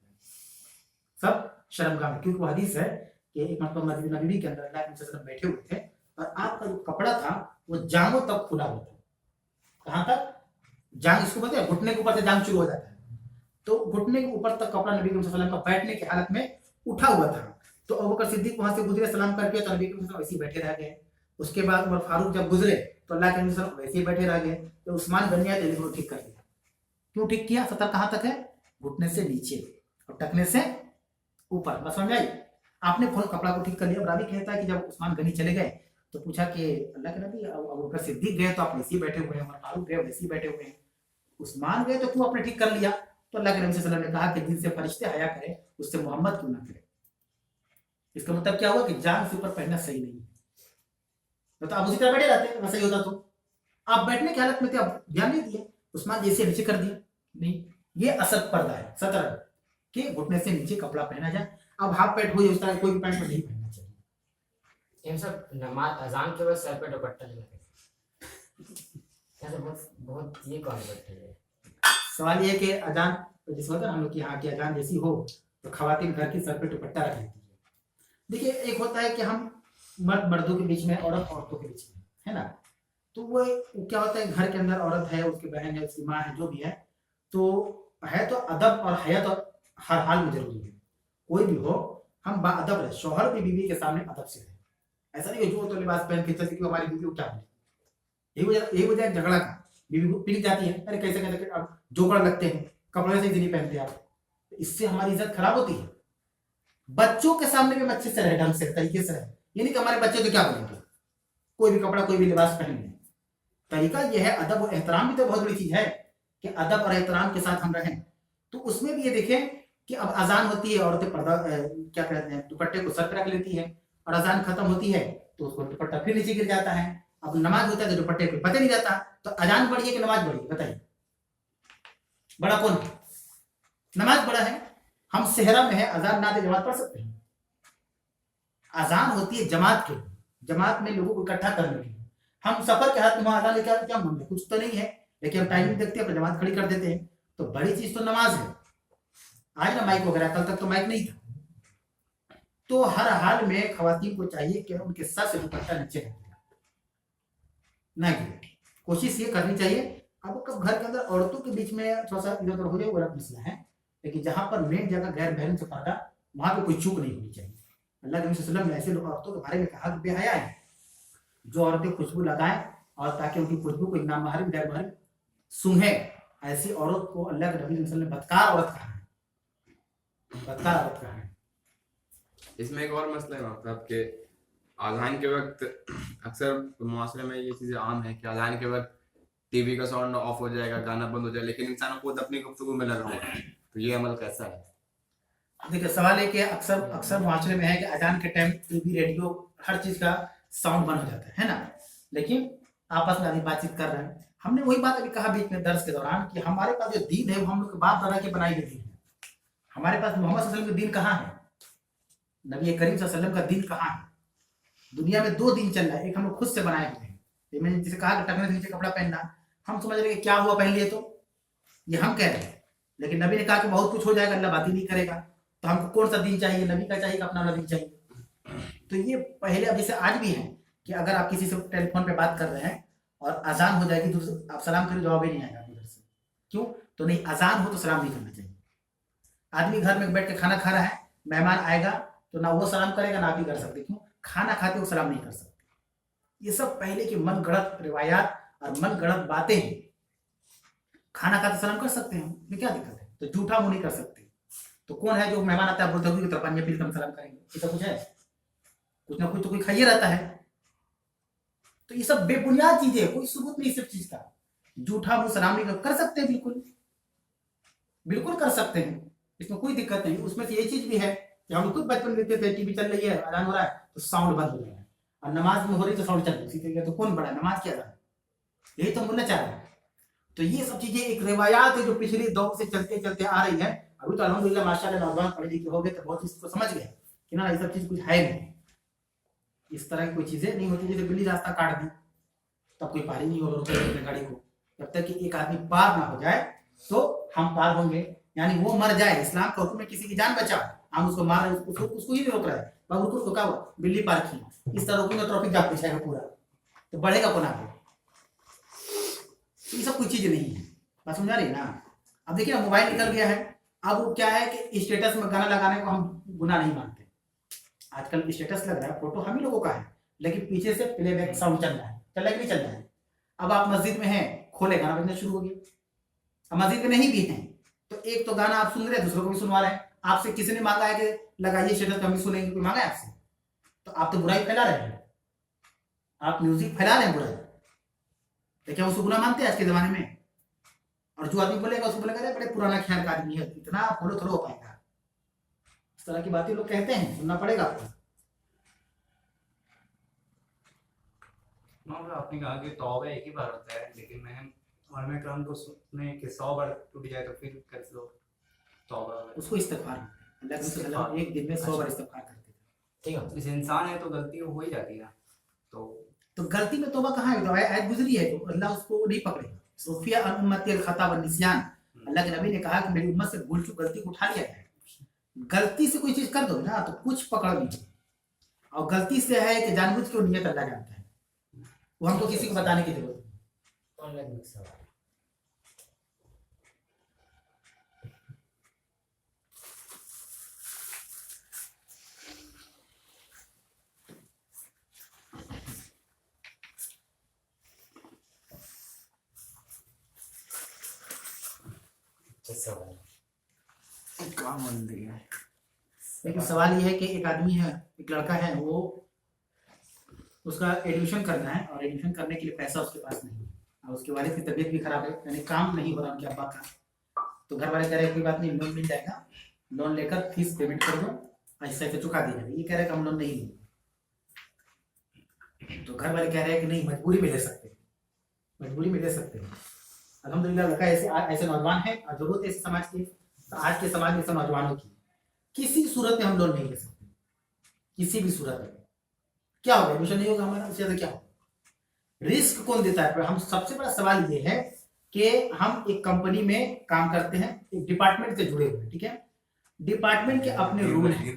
सब शर्मगाह में, क्योंकि वो हदीस है कि एक मतलब मस्जिद नबवी के अंदर अल्लाह के नबी वसल्लम बैठे हुए थे और आपका जो कपड़ा था वो जांघों तक खुला हुआ था। कहाँ तक? जांघ, इसको पता है घुटने के ऊपर से जांघ शुरू हो जाता है, तो घुटने के ऊपर तक कपड़ा नबी वसल्लम का बैठने की हालत में उठा हुआ था। तो अबू बकर सिद्दीक वहां से गुजरे, सलाम करके, तो नबी वसल्लम वैसे ही बैठे रह गए। उसके बाद उमर फारूक जब गुजरे तो अल्लाह के नबी वसल्लम वैसे ही बैठे रह गए। तो उस्मान गनी आए तो ठीक कर दिया। क्यों ठीक किया? सतर कहाँ तक है? घुटने से नीचे और टखने से ऊपर। बस समझ आई? आपने फोन कपड़ा को ठीक कर लिया। रावी कहता है कि जब उस्मान गनी चले गए तो पूछा कि अल्लाह के नबी, अबू बकर सिद्दीक गए तो आप वैसे ही बैठे हुए हैं, उमर फारूक गए वैसे ही बैठे हुए हैं, उस्मान गए तो क्यों आपने ठीक कर लिया? तो अल्लाह के नबी सल्लल्लाहु अलैहि वसल्लम ने कहा कि जिनसे फरिश्ते हया करें उससे मोहम्मद क्यों ना करे। इसका मतलब क्या हुआ कि जान से ऊपर पहनना सही नहीं है। तो आप उसी तरह बैठे रहते, वैसा ही होता। तो आप बैठने की हालत में थे, आप ध्यान नहीं दिए, उस्मान जैसे नीचे कर दिया। नहीं, ये असद पर्दा है, सतर के घुटने से नीचे कपड़ा पहना जाए। अब हाफ पैंट हो या उस तरह कोई भी पैंट में नहीं पहनना चाहिए। इन सब नमाज अजान के बाद सर पे दुपट्टा लेना कैसे? बहुत बहुत ये कॉन्सेप्ट है। सवाल ये है कि अजान जिस वक्त हम लोग की यहाँ की अजान जैसी हो तो खवातीन घर के सर पे दुपट्टा रख लेती है। देखिए, एक होता है कि हम मर्द मर्दों के बीच में, औरत औरतों के बीच में, है ना, तो वो क्या होता है, घर के अंदर औरत है, उसकी बहन है, उसकी माँ है, जो भी है, तो है तो अदब और हया तो हर हाल में जरूरी है। कोई भी हो, हम बाअदब रहे, शौहर भी बीवी के सामने अदब से रहे। ऐसा नहीं है जो तो लिबास पहन के चलती कि हमारी बीवी को क्या बोले। यही वजह झगड़ा का, बीवी को पीट जाती है, अरे कैसे कैसे अब जोकड़ लगते हैं, कपड़े से नहीं पहनते आप, इससे हमारी इज्जत खराब होती है। बच्चों के सामने भी हम अच्छे से रहे, ढंग से, तरीके से रहे। ये नहीं कि हमारे बच्चे तो क्या बोलेंगे, कोई भी कपड़ा कोई भी लिबास पहन ले। तरीका यह है, अदब और एहतराम भी तो बहुत बड़ी चीज है कि अदब और एहतराम के साथ हम रहें। तो उसमें भी ये देखें कि अब अजान होती है, औरतें पर्दा क्या कहते हैं, दुपट्टे को सर पर रख लेती है, और अजान खत्म होती है तो उसको दुपट्टा फिर नीचे गिर जाता है। अब नमाज होता है तो दुपट्टे को पता नहीं जाता। तो अजान बड़ी है कि नमाज बड़ी है? बताइए, बड़ा कौन है? नमाज बड़ा है। हम सेहरा में है, अजान ना दे जमात पढ़ सकते हैं। अजान होती है जमात के, जमात में लोगों को इकट्ठा करने के लिए। हम सफर के हाथ में अजान लेके क्या मन है, कुछ तो नहीं है, लेकिन हम टाइमिंग देखते हैं, जमात खड़ी कर देते हैं। तो बड़ी चीज तो नमाज है। आज ना माइक वगैरह, कल तक तो माइक नहीं था। तो हर हाल में खवातीन को चाहिए कि उनके सर से दुपट्टा नीचे ना गिरे, कोशिश ये करनी चाहिए। अब कब घर के अंदर औरतों के बीच में थोड़ा सा इधर उधर हो जाए वो अलग मसला है, लेकिन जहां पर मेन जगह गैर महरम से पर्दा, वहां पे कोई चूक नहीं होनी चाहिए। अल्लाह के नबी सल्लल्लाहु अलैहि वसल्लम ने ऐसे औरतों के बारे में कहा कि बेहया है जो औरतें खुशबू लगाएं और ताकि उनकी खुशबू को नाम महरम गैर महरम सूंघे, ऐसी औरत को अल्लाह के नबी सल्लल्लाहु अलैहि वसल्लम ने बदकार औरत कहा है, बदकार औरत कहा है। इसमें एक और मसला है मतलब कि अज़ान के वक्त अक्सर मुआशरे में ये चीज़ें आम है कि अज़ान के वक्त टीवी का साउंड ऑफ हो जाएगा, गाना बंद हो जाएगा, लेकिन इंसान खुद अपनी गुफ्तगू में लगा हुआ है। तो ये अमल कैसा है? देखिए, सवाल है कि अक्सर मुआशरे में है कि अजान के टाइम टीवी रेडियो हर चीज का साउंड बंद हो जाता है ना, लेकिन आपस में आदमी बातचीत कर रहे हैं। हमने वही बात अभी कहा बीच में दर्स के दौरान कि हमारे पास जो दीन है वो हम लोग के बाप दादा के बनाई हुई दीन है। हमारे पास मोहम्मद सल्लल्लाहु अलैहि वसल्लम का दीन कहाँ है? नबी करीम सल्लल्लाहु अलैहि वसल्लम का दीन कहाँ है? दुनिया में दो दिन चल रहा है, एक हम लोग खुद से बनाए हुए हैं। मैंने जिसे कहा कि टखने से नीचे कपड़ा पहनना, हम समझ रहे क्या हुआ पहन लिए, तो ये हम कह रहे हैं, लेकिन नबी ने कहा कि बहुत कुछ हो जाएगा, अल्लाह बात ही नहीं करेगा। तो हमको कौन सा दिन चाहिए? नबी का चाहिए, अपना नबी चाहिए। तो ये पहले अभी से आज भी है कि अगर आप किसी से टेलीफोन पे बात कर रहे हैं और अजान हो जाएगी तो आप सलाम करें, जवाब ही नहीं आएगा उधर से। क्यों? तो नहीं, अजान हो तो सलाम नहीं करना चाहिए। आदमी घर में बैठ के खाना खा रहा है, मेहमान आएगा तो ना वो सलाम करेगा ना आप ही कर सकते। क्यों? खाना खाते वो सलाम नहीं कर सकते। ये सब पहले की मन गढ़ंत रिवायात और मन गढ़ंत बातें हैं। खाना खाते सलाम कर सकते हैं, ये क्या दिक्कत है? तो झूठा मुंह नहीं कर सकते। तो कौन है जो मेहमान आता है बोलते हुए तरफ पानी पीकर सलाम करेंगे? ऐसा कुछ है? कुछ ना कुछ तो कोई खाइए रहता है। तो ये सब बेबुनियाद चीजें, कोई सबूत नहीं सब चीज का। झूठा मुंह सलाम नहीं कर सकते, बिल्कुल बिल्कुल कर सकते हैं, इसमें कोई दिक्कत नहीं। उसमें से ये चीज भी है कि हम खुद बचपन में देखते थे, टीवी चल रही है, अजान हो रहा है तो साउंड बंद हो रहा है, और नमाज में हो रही तो साउंड चल रही है। तो कौन बड़ा नमाज क्या रहा है? यही तो बोलना चाह रहा है। तो ये सब चीजें एक रिवायात है जो पिछले दौर से चलते चलते आ रही है। अभी तो अल्हम्दुलिल्लाह माशाल्लाह नौजवान पढ़े लिखे हो गए तो बहुत इसको समझ गए कि ना ये सब चीज कुछ है नहीं, इस तरह की कोई चीजें नहीं होती। जैसे बिल्ली रास्ता काट दी तब कोई पारी नहीं होगा रुके गाड़ी को, जब तक कि एक आदमी पार ना हो जाए तो हम पार होंगे। यानी वो मर जाए, इस्लाम का हुक्म है किसी की जान बचाओ, हम उसको मार रहे हैं, उसको ही नहीं रोक रहा है। बाबू को रोका हुआ बिल्ली पार्क की, इस तरह रोकेंगे ट्रैफिक जाम पिछाएगा पूरा, तो बढ़ेगा कौन आगे? ये सब कोई चीज नहीं है, बात समझा रही है ना? अब देखिए मोबाइल निकल गया है, अब वो क्या है कि स्टेटस में गाना लगाने को हम गुनाह नहीं मानते। आजकल स्टेटस लग रहा है, फोटो हम ही लोगों का है, लेकिन पीछे से प्लेबैक साउंड चल रहा है, चल रहा है कि नहीं चल रहा है? अब आप मस्जिद में हैं, खोले गाना बजना शुरू हो गया, अब मस्जिद में नहीं भी हैं तो एक तो गाना आप सुन रहे हैं, दूसरों को भी सुनवा रहे हैं। आपसे किसी ने मांगा है कि लगाइए स्टेटस पे हम भी सुनेंगे, कोई मांगा है आपसे? तो आप तो बुराई फैला रहे हैं, आप म्यूजिक फैला रहे हैं बुराई, तो क्या उसको गुनाह मानते हैं आज के जमाने में? और जो आदमी बोलेगा उसको बोलेगा अरे बड़े पुराना ख्याल का आदमी है, इतना फॉलो थोड़ा हो पाएगा। इस तरह की बातें लोग कहते हैं, सुनना पड़ेगा आपको। आपने कहा कि तौबा एक ही बार होता है, लेकिन मैंने उलमा किराम को सुने कि 100 बार टूट जाए तो फिर कैसे लो तौबा? उसको इस्तिग़फ़ार, अल्लाह के सल्लल्लाहु एक दिन में 100 बार इस्तिग़फ़ार करते थे। ठीक है, इस इंसान है तो गलती हो ही जाती है ना, तो गलती में तौबा कहाँ है? तो आयत गुजरी है तो अल्लाह उसको नहीं पकड़ेगा। सूफिया अन उम्मती अल खता व निस्यान, अल्लाह के नबी ने कहा कि मेरी उम्मत से भूल चूक गलती को उठा लिया जाए। गलती से कोई चीज कर दो ना तो कुछ पकड़ नहीं, और गलती से है कि जानबूझ के नियत अल्लाह जानता है, वो हमको किसी को बताने की जरूरत नहीं। ऑनलाइन में सवाल सवाल काम बोल दिया। लेकिन सवाल ये है कि एक आदमी है, एक लड़का है, वो उसका एडमिशन करना है और एडमिशन करने के लिए पैसा उसके पास नहीं है, और उसके वालिद की तबीयत भी खराब है, यानी काम नहीं हो रहा उनके अब्बा का। तो घर वाले कह रहे हैं कोई बात नहीं, लोन मिल जाएगा, लोन लेकर फीस पेमेंट कर दो, ऐसे ऐसे चुका देगा। ये कह रहे हैं कि हम लोन नहीं लेंगे। तो घर वाले कह रहे हैं कि नहीं, मजबूरी में ले सकते हैं, मजबूरी में ले सकते हैं। अल्हम्दुलिल्लाह लड़का ऐसे नौजवान है और जरूरत है इस समाज की, तो आज के समाज में ऐसे नौजवानों की किसी सूरत में हम लोन नहीं ले सकते, किसी भी सूरत में। क्या होगा? एडमिशन नहीं होगा हमारा, उससे ज्यादा क्या होगा? रिस्क कौन देता है? हम सबसे बड़ा सवाल ये है कि हम एक कंपनी में काम करते हैं, एक डिपार्टमेंट से जुड़े हुए हैं, ठीक है, डिपार्टमेंट के अपने रूल हैं,